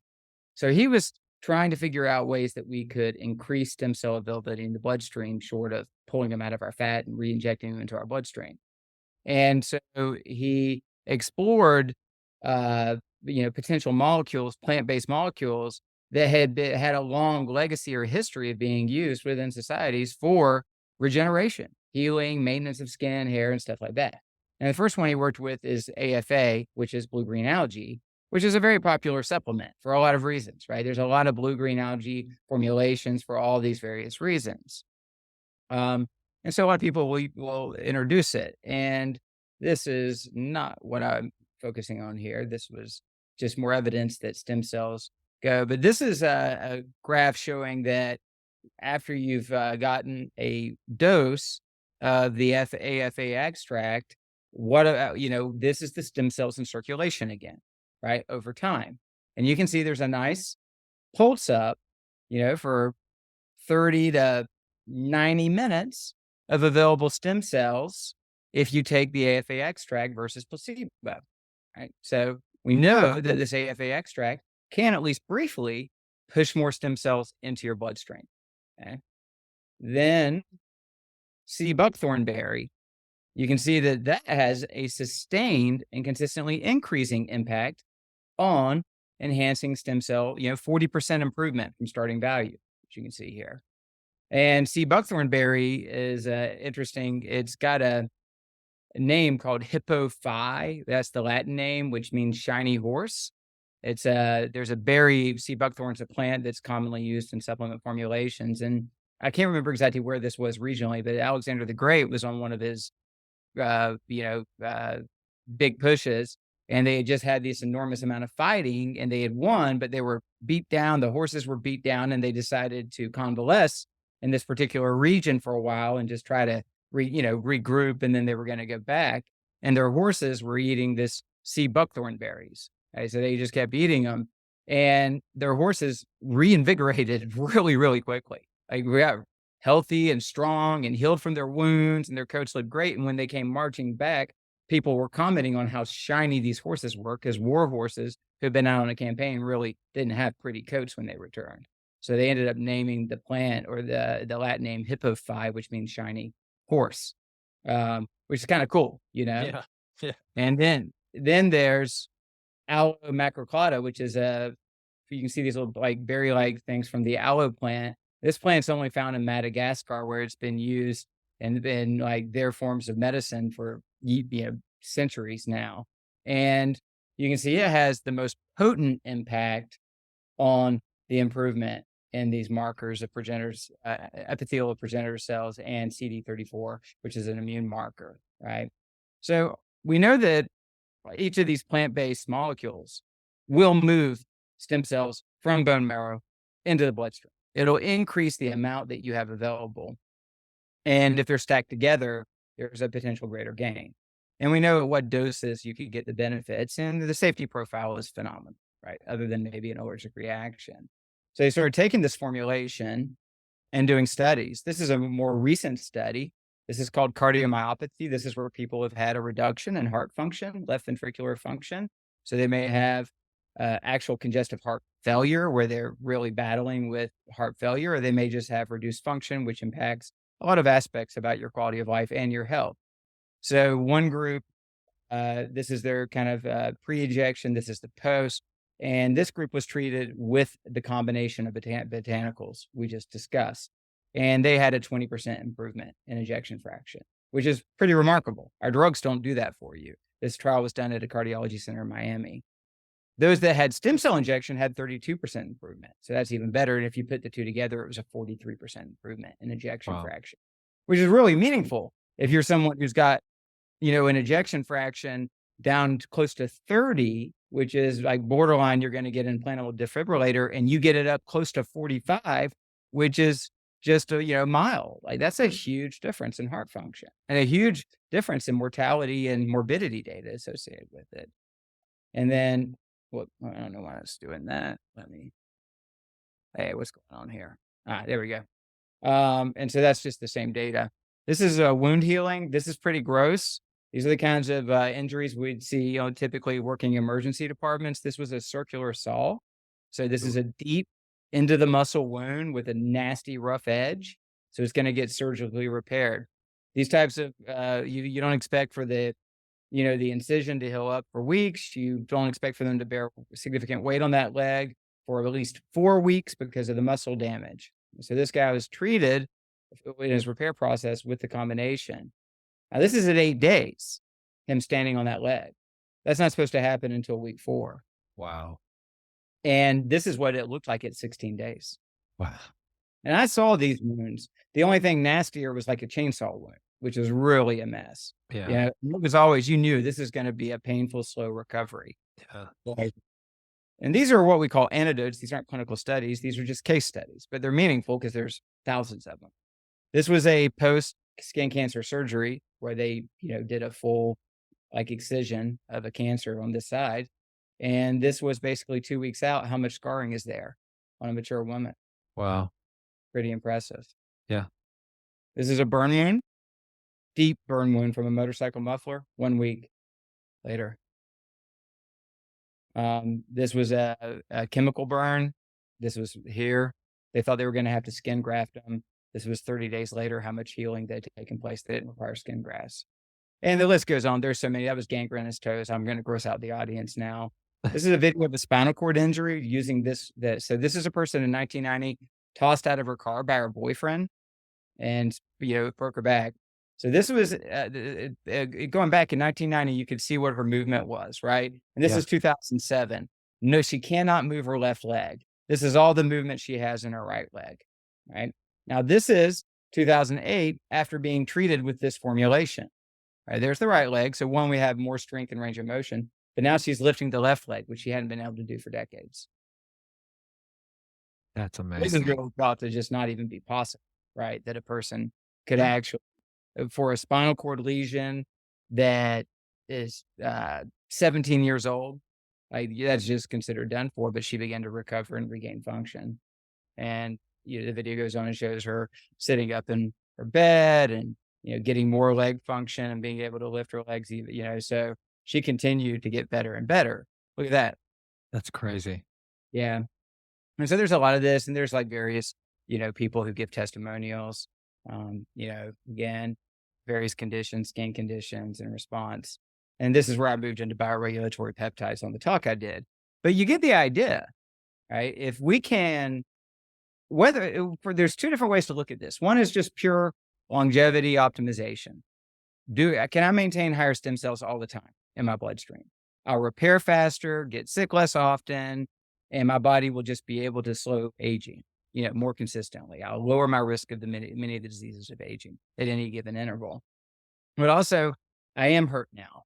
So he was trying to figure out ways that we could increase stem cell availability in the bloodstream, short of pulling them out of our fat and re-injecting them into our bloodstream. And so he explored, potential molecules, plant-based molecules that had a long legacy or history of being used within societies for regeneration, healing, maintenance of skin, hair, and stuff like that. And the first one he worked with is AFA, which is blue-green algae, which is a very popular supplement for a lot of reasons, right? There's a lot of blue-green algae formulations for all these various reasons. And so a lot of people will introduce it. And this is not what I'm focusing on here. This was just more evidence that stem cells go. But this is a graph showing that after you've gotten a dose of the AFA extract, this is the stem cells in circulation again, right, over time. And you can see there's a nice pulse up, for 30 to 90 minutes of available stem cells if you take the AFA extract versus placebo, right? So we know that this AFA extract can at least briefly push more stem cells into your bloodstream. Okay. Then sea buckthorn berry, you can see that has a sustained and consistently increasing impact on enhancing stem cell, 40% improvement from starting value, which you can see here. And sea buckthorn berry is interesting. It's got a name called hippophi. That's the Latin name, which means shiny horse. There's a berry, sea buckthorn's a plant that's commonly used in supplement formulations. And I can't remember exactly where this was regionally, but Alexander the Great was on one of his, big pushes. And they had just had this enormous amount of fighting and they had won, but they were beat down. The horses were beat down and they decided to convalesce in this particular region for a while and just try to regroup, and then they were going to go back. And their horses were eating this sea buckthorn berries. Right? So they just kept eating them, and their horses reinvigorated really, really quickly. Like, we got healthy and strong and healed from their wounds, and their coats looked great. And when they came marching back, people were commenting on how shiny these horses were, because war horses who had been out on a campaign really didn't have pretty coats when they returned. So they ended up naming the plant, or the Latin name, hippophi, which means shiny horse, which is kind of cool, Yeah. Yeah. And then there's aloe macrocauda, which is you can see these little like berry-like things from the aloe plant. This plant's only found in Madagascar, where it's been used and been like their forms of medicine for centuries now. And you can see it has the most potent impact on the improvement in these markers of progenitors, epithelial progenitor cells, and CD34, which is an immune marker, right? So we know that each of these plant-based molecules will move stem cells from bone marrow into the bloodstream. It'll increase the amount that you have available. And if they're stacked together, there's a potential greater gain. And we know at what doses you could get the benefits, and the safety profile is phenomenal, right? Other than maybe an allergic reaction. So they started taking this formulation and doing studies. This is a more recent study. This is called cardiomyopathy. This is where people have had a reduction in heart function, left ventricular function. So they may have actual congestive heart failure, where they're really battling with heart failure, or they may just have reduced function, which impacts a lot of aspects about your quality of life and your health. So one group, this is their kind of pre-ejection. This is the post. And this group was treated with the combination of botanicals we just discussed. And they had a 20% improvement in ejection fraction, which is pretty remarkable. Our drugs don't do that for you. This trial was done at a cardiology center in Miami. Those that had stem cell injection had 32% improvement. So that's even better. And if you put the two together, it was a 43% improvement in ejection fraction, which is really meaningful. If you're someone who's got, an ejection fraction down to close to 30, which is like borderline, you're going to get an implantable defibrillator, and you get it up close to 45, which is just a mile. Like, that's a huge difference in heart function and a huge difference in mortality and morbidity data associated with it. And then, I don't know why it's doing that. Hey, what's going on here? There we go. And so that's just the same data. This is wound healing. This is pretty gross. These are the kinds of injuries we'd see, typically working emergency departments. This was a circular saw. So this is a deep into the muscle wound with a nasty rough edge. So it's going to get surgically repaired. These types of, you don't expect for the incision to heal up for weeks. You don't expect for them to bear significant weight on that leg for at least 4 weeks because of the muscle damage. So this guy was treated in his repair process with the combination. Now, this is at 8 days, him standing on that leg. That's not supposed to happen until week 4. Wow. And this is what it looked like at 16 days. Wow. And I saw these wounds. The only thing nastier was like a chainsaw wound, which was really a mess. Yeah. It was always, you knew this is going to be a painful, slow recovery. Yeah. And these are what we call anecdotes. These aren't clinical studies. These are just case studies, but they're meaningful because there's thousands of them. This was a post-skin cancer surgery where they, did a full excision of a cancer on this side. And this was basically 2 weeks out. How much scarring is there on a mature woman? Wow. Pretty impressive. Yeah. This is a burn wound, deep burn wound from a motorcycle muffler 1 week later. This was a chemical burn. This was here. They thought they were going to have to skin graft them. This was 30 days later. How much healing they'd taken place. They didn't require skin grafts. And the list goes on. There's so many. That was gangrenous toes. I'm going to gross out the audience now. This is a video of a spinal cord injury using this. So this is a person in 1990 tossed out of her car by her boyfriend and, broke her back. So this was going back in 1990, you could see what her movement was, right? And this is 2007. No, she cannot move her left leg. This is all the movement she has in her right leg, right? Now, this is 2008 after being treated with this formulation. Right, there's the right leg. So one, we have more strength and range of motion, but now she's lifting the left leg, which she hadn't been able to do for decades. That's This is amazing. really thought to just not even be possible, right? That a person could actually, for a spinal cord lesion that is 17 years old, that's just considered done for, but she began to recover and regain function. And the video goes on and shows her sitting up in her bed and getting more leg function and being able to lift her legs, so she continued to get better and better. Look at that. That's crazy. Yeah. And so there's a lot of this, and there's various, people who give testimonials, again, various conditions, skin conditions and response. And this is where I moved into bioregulatory peptides on the talk I did. But you get the idea, right? If we can, there's 2 different ways to look at this. One is just pure longevity optimization. Can I maintain higher stem cells all the time in my bloodstream? I'll repair faster, get sick less often, and my body will just be able to slow aging, more consistently. I'll lower my risk of many of the diseases of aging at any given interval. But also, I am hurt now.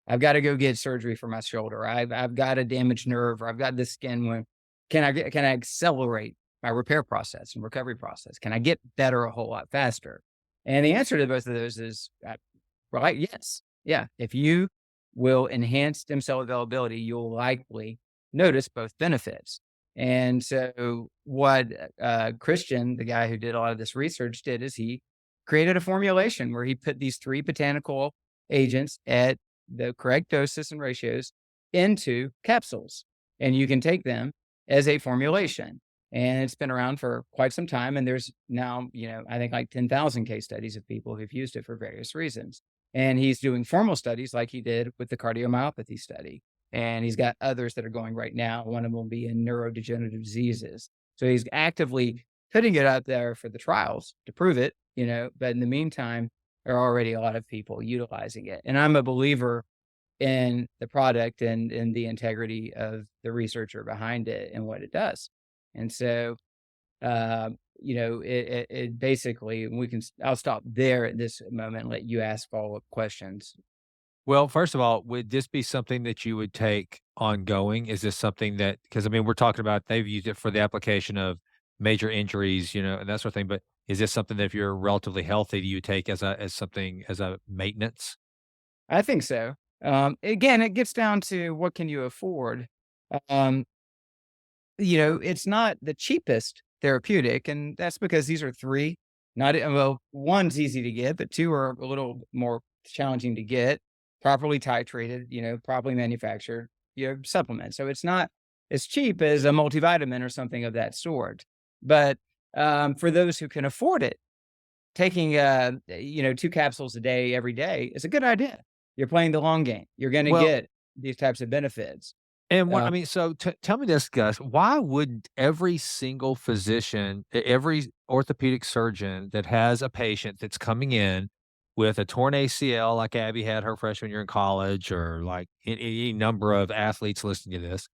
I've got to go get surgery for my shoulder. I've got a damaged nerve, or I've got this skin wound. Can I accelerate my repair process and recovery process? Can I get better a whole lot faster? And the answer to both of those is, right, yes. Yeah. If you will enhance stem cell availability, you'll likely notice both benefits. And so what Christian, the guy who did a lot of this research, did is he created a formulation where he put these 3 botanical agents at the correct doses and ratios into capsules. And you can take them as a formulation. And it's been around for quite some time. And there's now, I think 10,000 case studies of people who've used it for various reasons. And he's doing formal studies like he did with the cardiomyopathy study. And he's got others that are going right now. One of them will be in neurodegenerative diseases. So he's actively putting it out there for the trials to prove it, but in the meantime, there are already a lot of people utilizing it. And I'm a believer in the product and in the integrity of the researcher behind it and what it does. And so, it basically, I'll stop there at this moment and let you ask follow-up questions. Well, first of all, would this be something that you would take ongoing? Is this something that, because we're talking about they've used it for the application of major injuries, and that sort of thing. But is this something that if you're relatively healthy, do you take as something as a maintenance? I think so. Again, it gets down to what can you afford. Um, it's not the cheapest therapeutic, and that's because these are three. Not well, one's easy to get, but two are a little more challenging to get. Properly titrated, properly manufactured, supplement. So it's not as cheap as a multivitamin or something of that sort. But for those who can afford it, taking two capsules a day every day is a good idea. You're playing the long game. You're going to Well, get these types of benefits. and what Uh, I mean, so tell me this, Gus, why wouldn't every single physician, every orthopedic surgeon that has a patient that's coming in with a torn ACL, like Abby had her freshman year in college, or like any number of athletes listening to this,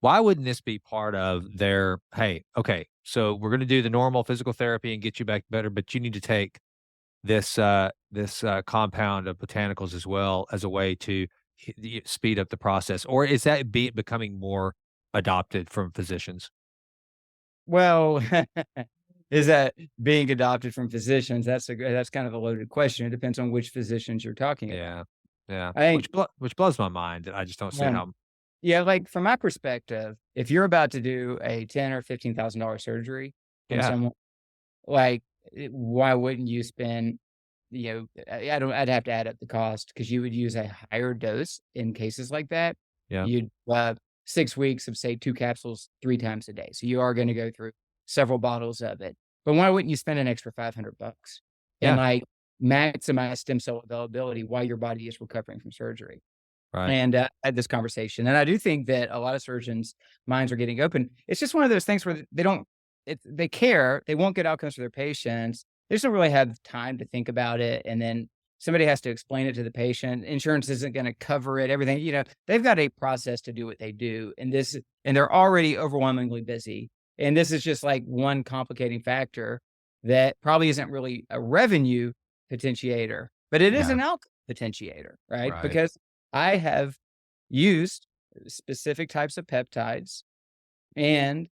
why wouldn't this be part of their, hey, okay, so we're going to do the normal physical therapy and get you back better, but you need to take this compound of botanicals as well as a way to speed up the process, or is that becoming more adopted from physicians? well, is that being adopted from physicians? That's kind of a loaded question. It depends on which physicians you're talking about. Yeah, yeah, I think, which blows my mind that I just don't see um, how. yeah, like from my perspective, if you're about to do a $10,000 or $15,000 surgery on Yeah, someone, like, why wouldn't you spend, I don't, I'd have to add up the cost because you would use a higher dose in cases like that. yeah, You'd 6 weeks of, say, two capsules 3 times a day. So you are going to go through several bottles of it. But why wouldn't you spend an extra $500 and yeah, like maximize stem cell availability while your body is recovering from surgery? right, And had this conversation, and I do think that a lot of surgeons' minds are getting open. It's just one of those things where they don't, they care, they want good outcomes for their patients. They just don't really have time to think about it, and then somebody has to explain it to the patient. Insurance isn't going to cover it. Everything, they've got a process to do what they do, and they're already overwhelmingly busy. And this is just like one complicating factor that probably isn't really a revenue potentiator, but it is yeah, an outcome potentiator, right? right, Because I have used specific types of peptides and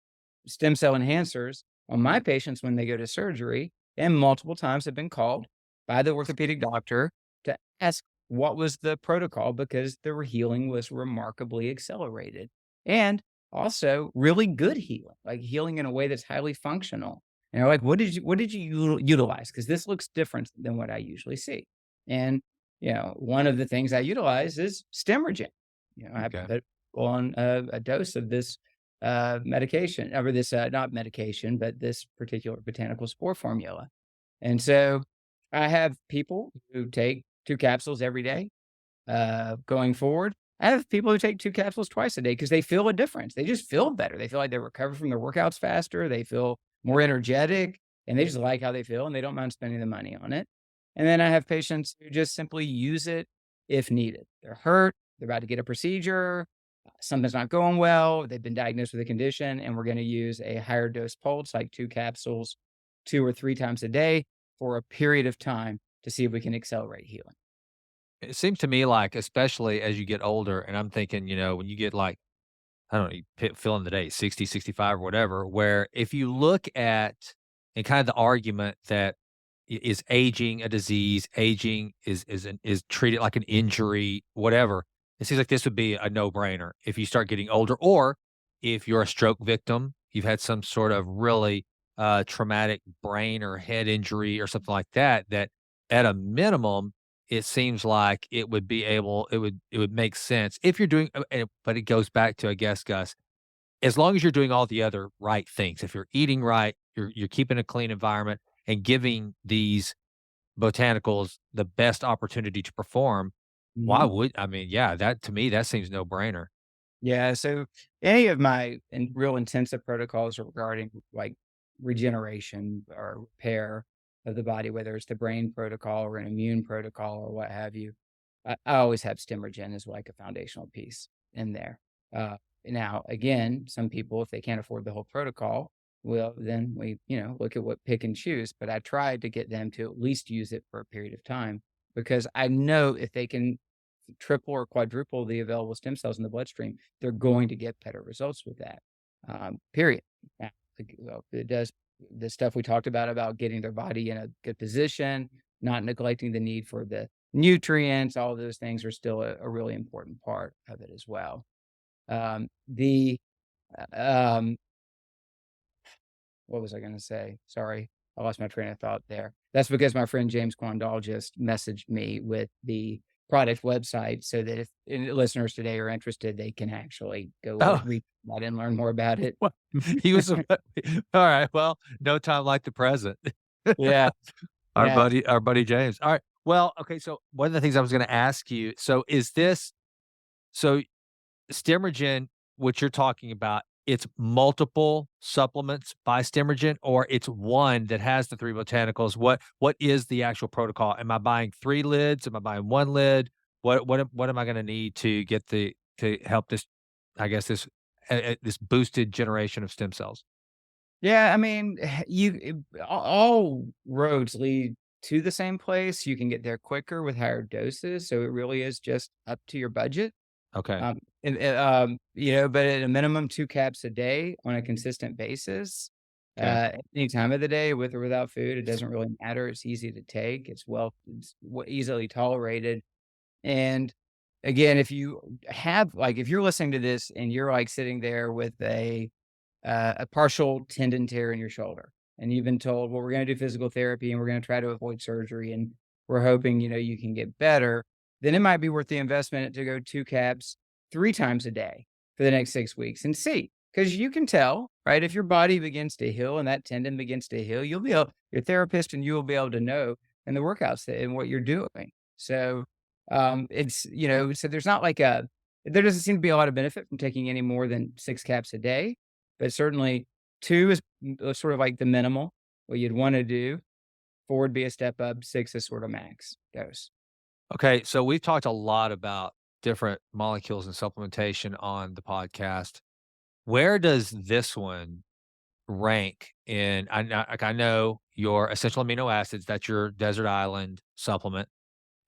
stem cell enhancers on my patients when they go to surgery, and multiple times have been called by the orthopedic doctor to ask what was the protocol because their healing was remarkably accelerated and also really good healing, like healing in a way that's highly functional. And they're like, what did you utilize? Because this looks different than what I usually see. And one of the things I utilize is Stemregen. I okay. put on a dose of this medication, or this not medication, but this particular botanical spore formula. And so I have people who take 2 capsules every day. Going forward, I have people who take 2 capsules twice a day because they feel a difference. They just feel better. They feel like they recover from their workouts faster. They feel more energetic, and they just like how they feel, and they don't mind spending the money on it. And then I have patients who just simply use it if needed. They're hurt. They're about to get a procedure. Something's not going well. They've been diagnosed with a condition, and we're going to use a higher dose pulse, like 2 capsules, 2 or 3 times a day for a period of time to see if we can accelerate healing. It seems to me like, especially as you get older, and I'm thinking, when you get like, I don't know, you fill in the date, 60, 65, or whatever, where if you look at and kind of the argument that is aging a disease, aging is treated like an injury, whatever. It seems like this would be a no-brainer if you start getting older, or if you're a stroke victim, you've had some sort of really traumatic brain or head injury or something like that, that at a minimum, it seems like it would make sense if you're doing, but it goes back to, I guess, Gus, as long as you're doing all the other right things, if you're eating right, you're keeping a clean environment and giving these botanicals the best opportunity to perform, why Mhm. would I mean, yeah, that to me, that seems no-brainer. Yeah, so any of my real intensive protocols regarding like regeneration or repair of the body, whether it's the brain protocol or an immune protocol or what have you, I always have Stemregen as like a foundational piece in there. Now, again, some people, if they can't afford the whole protocol, well, then we, look at what pick and choose. But I tried to get them to at least use it for a period of time because I know if they can triple or quadruple the available stem cells in the bloodstream, they're going to get better results with that. Period. it does the stuff we talked about getting their body in a good position, not neglecting the need for the nutrients. All of those things are still a really important part of it as well. The What was I going to say? Sorry, I lost my train of thought there. That's because my friend James Quandal just messaged me with the product website, so that if any listeners today are interested, they can actually go Oh, read that and learn more about it. well, he was all right. Well, no time like the present. Yeah, Our yeah. buddy James. All right. Well, okay. So one of the things I was going to ask you. So Stemregen, what you're talking about, it's multiple supplements by Stemregen, or it's one that has the 3 botanicals? What is the actual protocol? Am I buying 3 lids? Am I buying 1 lid? What am I gonna need to get to help this, I guess, this boosted generation of stem cells? Yeah, I mean, all roads lead to the same place. You can get there quicker with higher doses, so it really is just up to your budget. Okay. But at a minimum, 2 caps a day on a consistent basis, Okay. any time of the day, with or without food, it doesn't really matter. It's easy to take. Easily tolerated. And again, if you're listening to this and you're like sitting there with a partial tendon tear in your shoulder, and you've been told, well, we're going to do physical therapy and we're going to try to avoid surgery, and we're hoping, you can get better, then it might be worth the investment to go 2 caps 3 times a day for the next 6 weeks and see. Because you can tell, right? If your body begins to heal and that tendon begins to heal, your therapist and you will be able to know in the workouts and what you're doing. So, so there doesn't seem to be a lot of benefit from taking any more than 6 caps a day, but certainly 2 is sort of like the minimal, what you'd want to do. 4 would be a step up, 6 is sort of max dose. Okay, so we've talked a lot about different molecules and supplementation on the podcast. Where does this one rank in? I know your essential amino acids, that's your desert island supplement,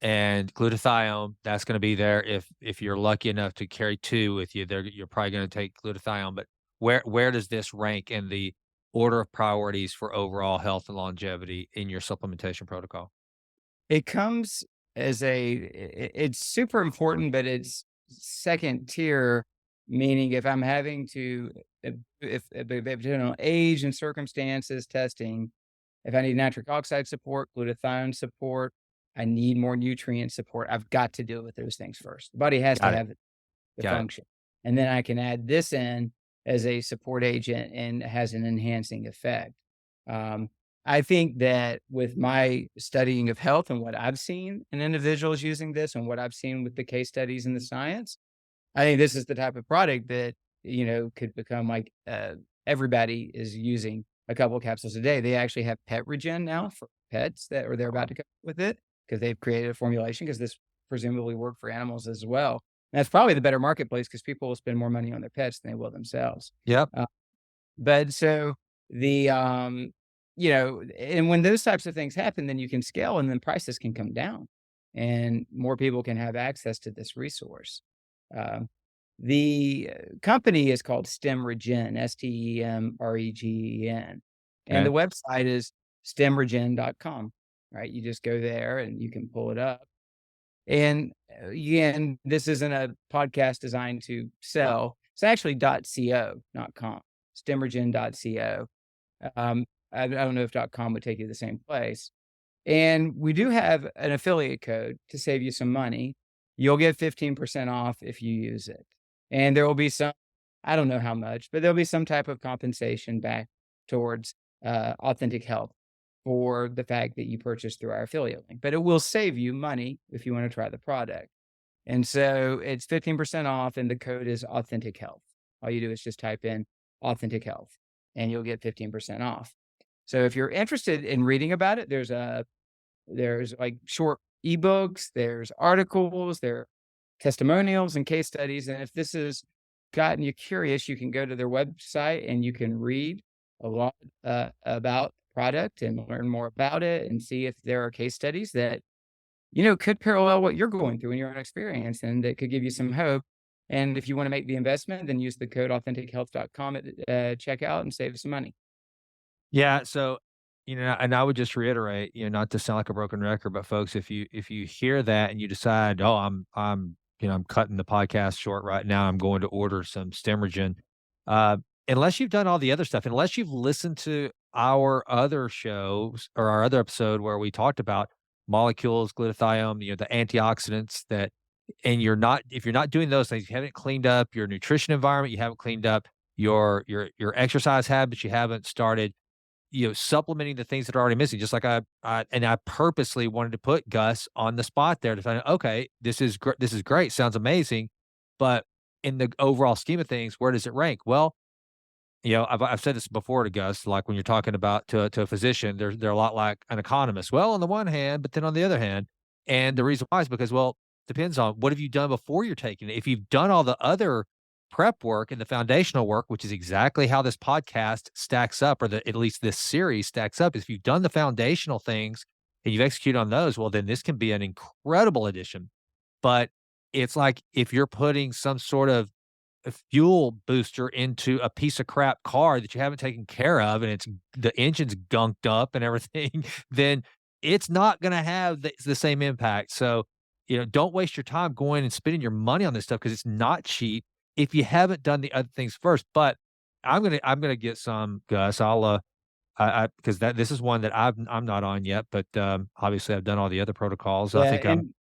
and glutathione, that's going to be there if you're lucky enough to carry 2 with you. You're probably going to take glutathione, but where does this rank in the order of priorities for overall health and longevity in your supplementation protocol? It comes it's super important, but it's second tier, meaning if I'm having to, if depending on age and circumstances, testing, if I need nitric oxide support, glutathione support, I need more nutrient support, I've got to deal with those things first. The body has to Got it. have the Got it. function. And then I can add this in as a support agent and it has an enhancing effect. I think that with my studying of health and what I've seen in individuals using this and what I've seen with the case studies and the science, I think this is the type of product that, could become like everybody is using a couple of capsules a day. They actually have pet regen now for pets they're about to come up with it because they've created a formulation because this presumably work for animals as well. And that's probably the better marketplace because people will spend more money on their pets than they will themselves. Yep. But so the, and when those types of things happen, then you can scale and then prices can come down and more people can have access to this resource. The company is called Stemregen, Stemregen. And the Okay. website is stemregen.com, right? You just go there and you can pull it up. And again, this isn't a podcast designed to sell. It's actually .co, not com, stemregen.co. I don't know if .com would take you to the same place. And we do have an affiliate code to save you some money. You'll get 15% off if you use it. And there will be I don't know how much, but there'll be some type of compensation back towards Authentic Health for the fact that you purchased through our affiliate link. But it will save you money if you want to try the product. And so it's 15% off and the code is Authentic Health. All you do is just type in Authentic Health and you'll get 15% off. So if you're interested in reading about it, there's like short ebooks, there's articles, there are testimonials and case studies. And if this has gotten you curious, you can go to their website and you can read a lot about the product and learn more about it and see if there are case studies that, could parallel what you're going through in your own experience and that could give you some hope. And if you want to make the investment, then use the code AuthenticHealth.com at checkout and save some money. Yeah, so, and I would just reiterate, not to sound like a broken record, but folks, if you hear that and you decide, "Oh, I'm cutting the podcast short right now. I'm going to order some Stemregen," uh, unless you've done all the other stuff, unless you've listened to our other shows or our other episode where we talked about molecules, glutathione, the antioxidants that and if you're not doing those things, you haven't cleaned up your nutrition environment, you haven't cleaned up your exercise habits, you haven't started supplementing the things that are already missing. Just like I purposely wanted to put Gus on the spot there to find out, okay, this is great, sounds amazing, but in the overall scheme of things, where does it rank? Well, I've said this before to Gus, like when you're talking about to a physician, they're a lot like an economist. Well, on the one hand, but then on the other hand, and the reason why is because, well, depends on what have you done before you're taking it. If you've done all the other prep work and the foundational work, which is exactly how this podcast stacks up, or at least this series stacks up, is if you've done the foundational things and you've executed on those, well, then this can be an incredible addition. But it's like if you're putting some sort of a fuel booster into a piece of crap car that you haven't taken care of and the engine's gunked up and everything, then it's not gonna have the same impact. So, don't waste your time going and spending your money on this stuff because it's not cheap if you haven't done the other things first. But I'm gonna get some, Gus. I because this is one that I'm not on yet, but, obviously I've done all the other protocols. I Yeah, think I'm.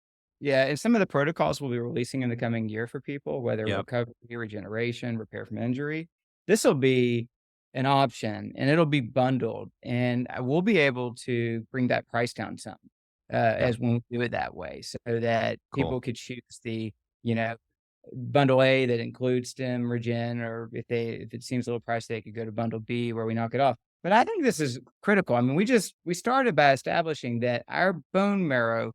and some of the protocols we'll be releasing in the coming year for people, whether Yep. recovery, regeneration, repair from injury, this will be an option and it'll be bundled, and we'll be able to bring that price down some Yeah. as when we do it that way, so that Cool. people could choose the you know bundle A that includes Stemregen, or if it seems a little pricey, they could go to bundle B where we knock it off. But I think this is critical. I mean, we started by establishing that our bone marrow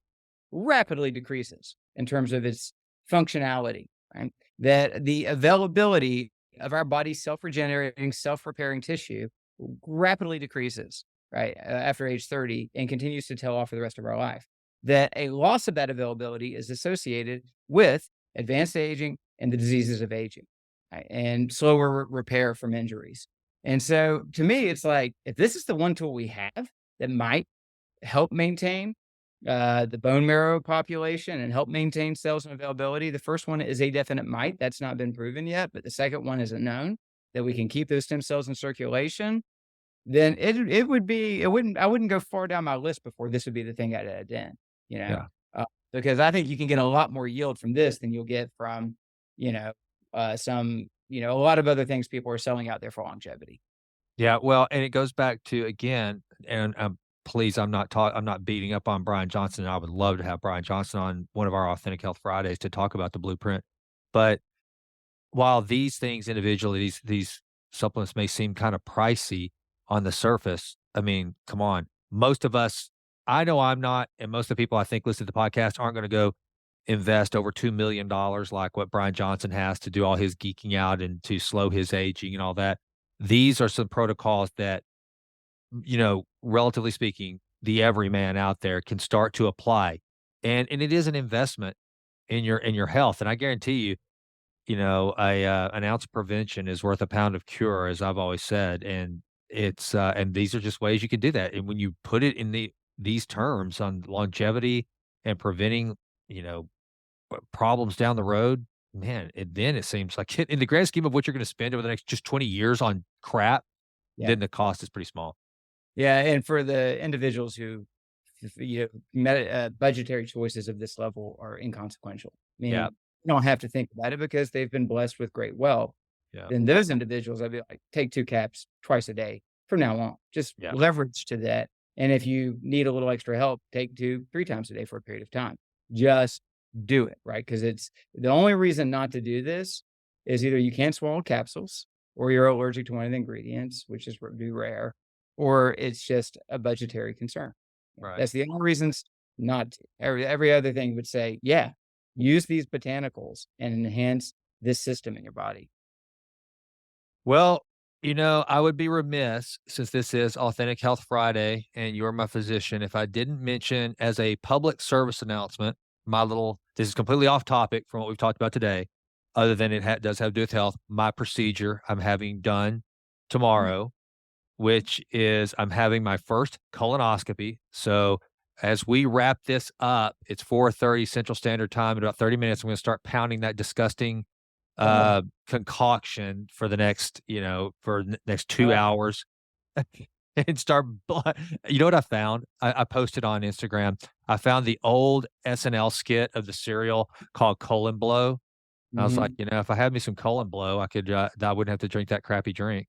rapidly decreases in terms of its functionality, right? That the availability of our body's self-regenerating, self-repairing tissue rapidly decreases, right, after age 30 and continues to tail off for the rest of our life. That a loss of that availability is associated with advanced aging and the diseases of aging, right, and slower repair from injuries. And so to me, it's like, if this is the one tool we have that might help maintain the bone marrow population and help maintain cells and availability. The first one is a definite might. That's not been proven yet, but the second one is a known that we can keep those stem cells in circulation. Then I wouldn't go far down my list before this would be the thing I'd add in, you know, Yeah. uh, because I think you can get a lot more yield from this than you'll get from, you know, a lot of other things people are selling out there for longevity. Yeah, well, and it goes back to again, and, please, I'm not beating up on Brian Johnson. I would love to have Brian Johnson on one of our Authentic Health Fridays to talk about the blueprint. But while these things individually, these supplements may seem kind of pricey on the surface, I mean, come on. Most of us, I know I'm not, and most of the people I think listen to the podcast aren't gonna go invest over $2 million like what Brian Johnson has to do all his geeking out and to slow his aging and all that. These are some protocols that, relatively speaking, the everyman out there can start to apply. And it is an investment in your health. And I guarantee you, an ounce of prevention is worth a pound of cure, as I've always said. And and these are just ways you can do that. And when you put it in these terms on longevity and preventing, you know, problems down the road, man, then it seems like in the grand scheme of what you're going to spend over the next just 20 years on crap, Yeah. then the cost is pretty small. Yeah, and for the individuals who, budgetary choices of this level are inconsequential, meaning Yeah. you don't have to think about it because they've been blessed with great wealth. Yeah. Then those individuals, I'd be like, take 2 caps twice a day from now on. Just Yeah. leverage to that. And if you need a little extra help, take 2, 3 times a day for a period of time. Just do it, right? Because it's the only reason not to do this is either you can't swallow capsules or you're allergic to one of the ingredients, which is be rare, or it's just a budgetary concern. Right. That's the only reasons not to. Every other thing would say, yeah, use these botanicals and enhance this system in your body. Well, I would be remiss since this is Authentic Health Friday and you're my physician if I didn't mention as a public service announcement, this is completely off topic from what we've talked about today. other than it does have to do with health, my procedure I'm having done tomorrow, which is I'm having my first colonoscopy. So as we wrap this up, it's 4:30 Central Standard Time. In about 30 minutes, I'm gonna start pounding that disgusting, Oh, concoction for the next, for the next 2 oh, hours and start bl you know what I found? I posted on Instagram. I found the old SNL skit of the cereal called Colon Blow. I was like, mhm. if I had me some Colon Blow, I wouldn't have to drink that crappy drink.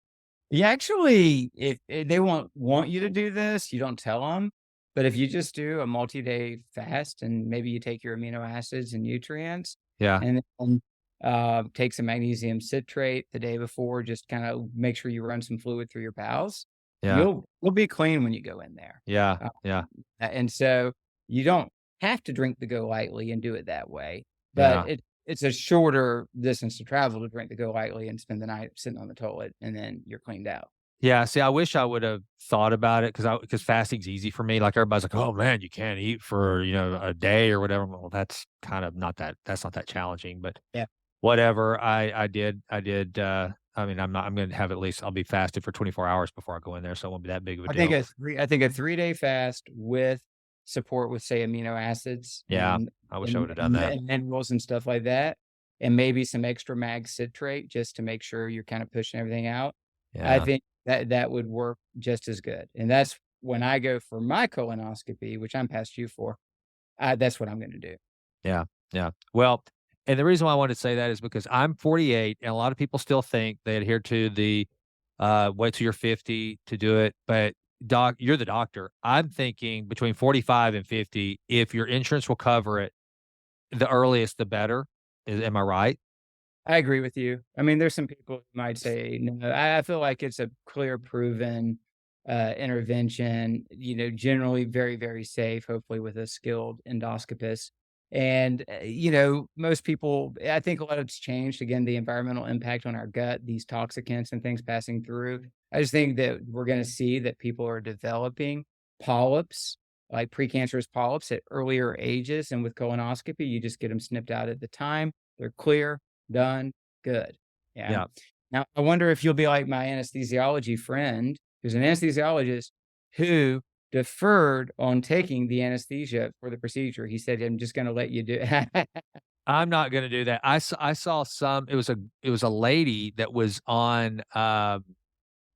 You actually, if they want you to do this, you don't tell them. But if you just do a multi-day fast and maybe you take your amino acids and nutrients Yeah, and then, take some magnesium citrate the day before, just kinda make sure you run some fluid through your bowels, yeah, you'll be clean when you go in there. yeah, Um, yeah, and so you don't have to drink the Go Lightly and do it that way, but yeah. it's a shorter distance to travel to drink the Go Lightly and spend the night sitting on the toilet, and then you're cleaned out. Yeah, see, I wish I would've thought about it because fasting's easy for me, like, everybody's like, "Oh, man, you can't eat for, a day or whatever." Well, that's kind of not that challenging, but Yeah. whatever. I mean, I'm gonna have at least I'll be fasted for 24 hours before I go in there, so it won't be that big of a deal. I think a 3-day fast with support with, say, amino acids Yeah, I wish I would've done that. and minerals and stuff like that, and maybe some extra mag citrate just to make sure you're kinda pushing everything out. I Yeah, think that would work just as good, and that's when I go for my colonoscopy, which I'm past due for, that's what I'm gonna do. yeah, yeah. Well, and the reason why I wanted to say that is because I'm 48, and a lot of people still think they adhere to the, wait till you're 50 to do it, but you're the doctor. I'm thinking between 45 and 50, if your insurance will cover it, the earliest, the better. Am I right? I agree with you. I mean, there's some people who might say, no, I feel like it's a clear, proven intervention, generally very, very safe, hopefully with a skilled endoscopist. And, most people, I think a lot of it's changed. Again, the environmental impact on our gut, these toxicants and things passing through. I just think that we're going to see that people are developing polyps, like precancerous polyps at earlier ages. And with colonoscopy, you just get them snipped out at the time. They're clear, done, good. Yeah. Yeah. Now, I wonder if you'll be like my anesthesiology friend, who's an anesthesiologist who deferred on taking the anesthesia for the procedure. He said, "I'm just gonna let you do it." I'm not gonna do that. I saw some it was a lady that was on,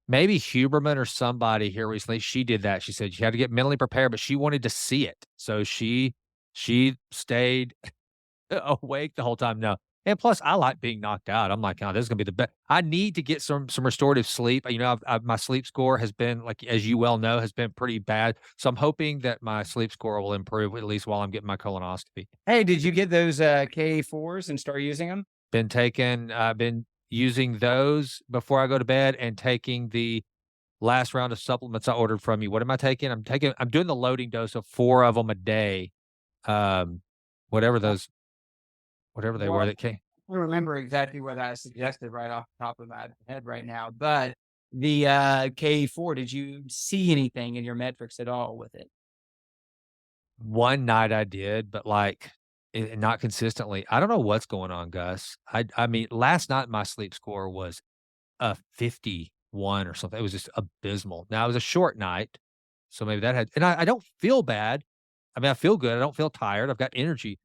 maybe Huberman or somebody here recently. She did that. She said she had to get mentally prepared, but she wanted to see it. So she stayed awake the whole time, no. And plus, I like being knocked out. I'm like, "Oh, this is gonna be the best." I need to get some restorative sleep. My sleep score has been, like, as you well know, has been pretty bad. So I'm hoping that my sleep score will improve at least while I'm getting my colonoscopy. Hey, did you get those K4s and start using them? I've been using those before I go to bed and taking the last round of supplements I ordered from you. What am I taking? I'm doing the loading dose of 4 of them a day. Um, whatever those whatever they were Well, that came. I don't remember exactly what I suggested right off the top of my head right now, but the K4, did you see anything in your metrics at all with it? One night I did, but, like, not consistently. I don't know what's going on, Gus. I mean, last night my sleep score was a 51 or something. It was just abysmal. Now, it was a short night, so maybe that had and I don't feel bad. I mean, I feel good. I don't feel tired. I've got energy,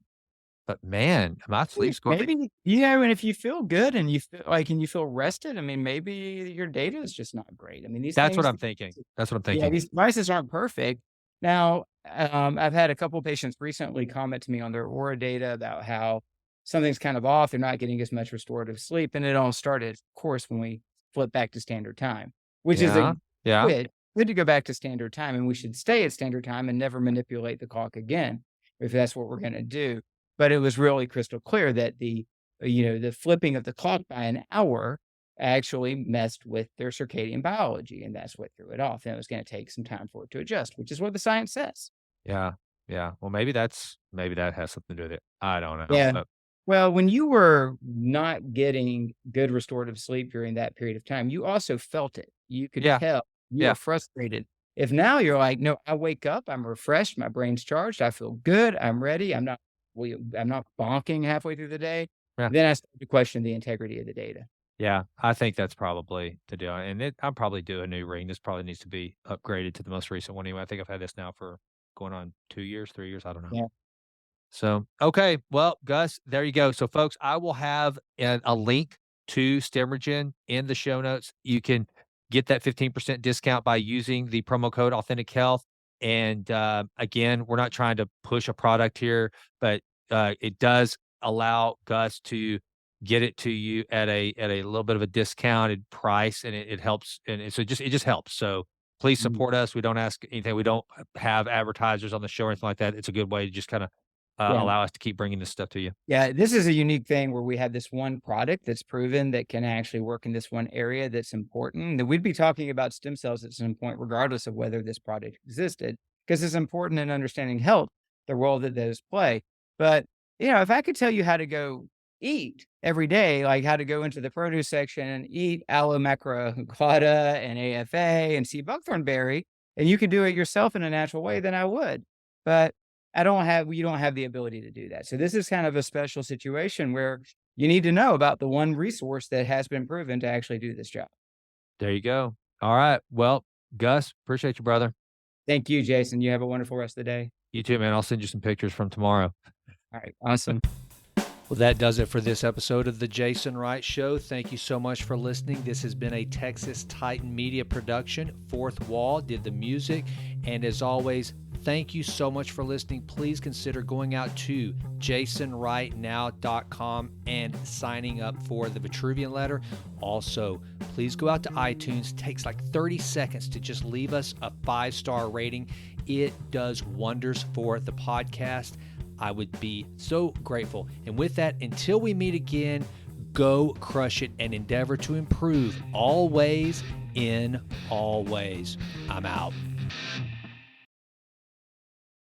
but man, my sleep score Maybe, and if you feel good and you feel like and you feel rested, I mean, maybe your data is just not great. I mean, these that's what things, I'm thinking. That's what I'm yeah, thinking. these devices aren't perfect. Now, I've had a couple patients recently comment to me on their Aura data about how something's kind of off. They're not getting as much restorative sleep, and it all started, of course, when we flip back to standard time, which is Yeah, a yeah, good to go back to standard time, and we should stay at standard time and never manipulate the clock again if that's what we're going to do. But it was really crystal clear that the flipping of the clock by an hour actually messed with their circadian biology, and that's what threw it off. And it was going to take some time for it to adjust, which is what the science says. yeah, yeah. Well, maybe that has something to do with it. I don't know, Yeah. but Well, when you were not getting good restorative sleep during that period of time, you also felt it. You could yeah, tell you were yeah. frustrated. If now you're like, no, I wake up, I'm refreshed, my brain's charged, I feel good, I'm ready, I'm not bonking halfway through the day. Yeah. Then I started to question the integrity of the data. Yeah, I think that's probably the deal, and I'm probably due a new ring. This probably needs to be upgraded to the most recent one anyway. I think I've had this now for going on 2 years, 3 years, I don't know. Yeah. So, okay, well, Gus, there you go. So, folks, I will have a link to Stemregen in the show notes. You can get that 15% discount by using the promo code Authentic Health. And again, we're not trying to push a product here, but it does allow Gus to get it to you at a little bit of a discounted price, and it helps, and it just helps. So please Mhm. support us. We don't ask anything. We don't have advertisers on the show or anything like that. It's a good way to just kind of Yeah. allow us to keep bringing this stuff to you. Yeah, this is a unique thing where we have this one product that's proven that can actually work in this one area that's important. That we'd be talking about stem cells at some point, regardless of whether this product existed, because it's important in understanding health, the role that those play. But, if I could tell you how to go eat every day, like how to go into the produce section and eat aloe macrocauda and AFA and sea buckthorn berry, and you could do it yourself in a natural way, then I would. But you don't have the ability to do that. So this is kind of a special situation where you need to know about the one resource that has been proven to actually do this job. There you go. All right. Well, Gus, appreciate you, brother. Thank you, Jason. You have a wonderful rest of the day. You too, man. I'll send you some pictures from tomorrow. All right. Awesome. Well, that does it for this episode of The Jason Wright Show. Thank you so much for listening. This has been a Texas Titan Media production. Fourth Wall did the music. And as always, thank you so much for listening. Please consider going out to jasonwrightnow.com and signing up for the Vitruvian letter. Also, please go out to iTunes. It takes like 30 seconds to just leave us a 5-star rating. It does wonders for the podcast. I would be so grateful. And with that, until we meet again, go crush it and endeavor to improve always in all ways. I'm out.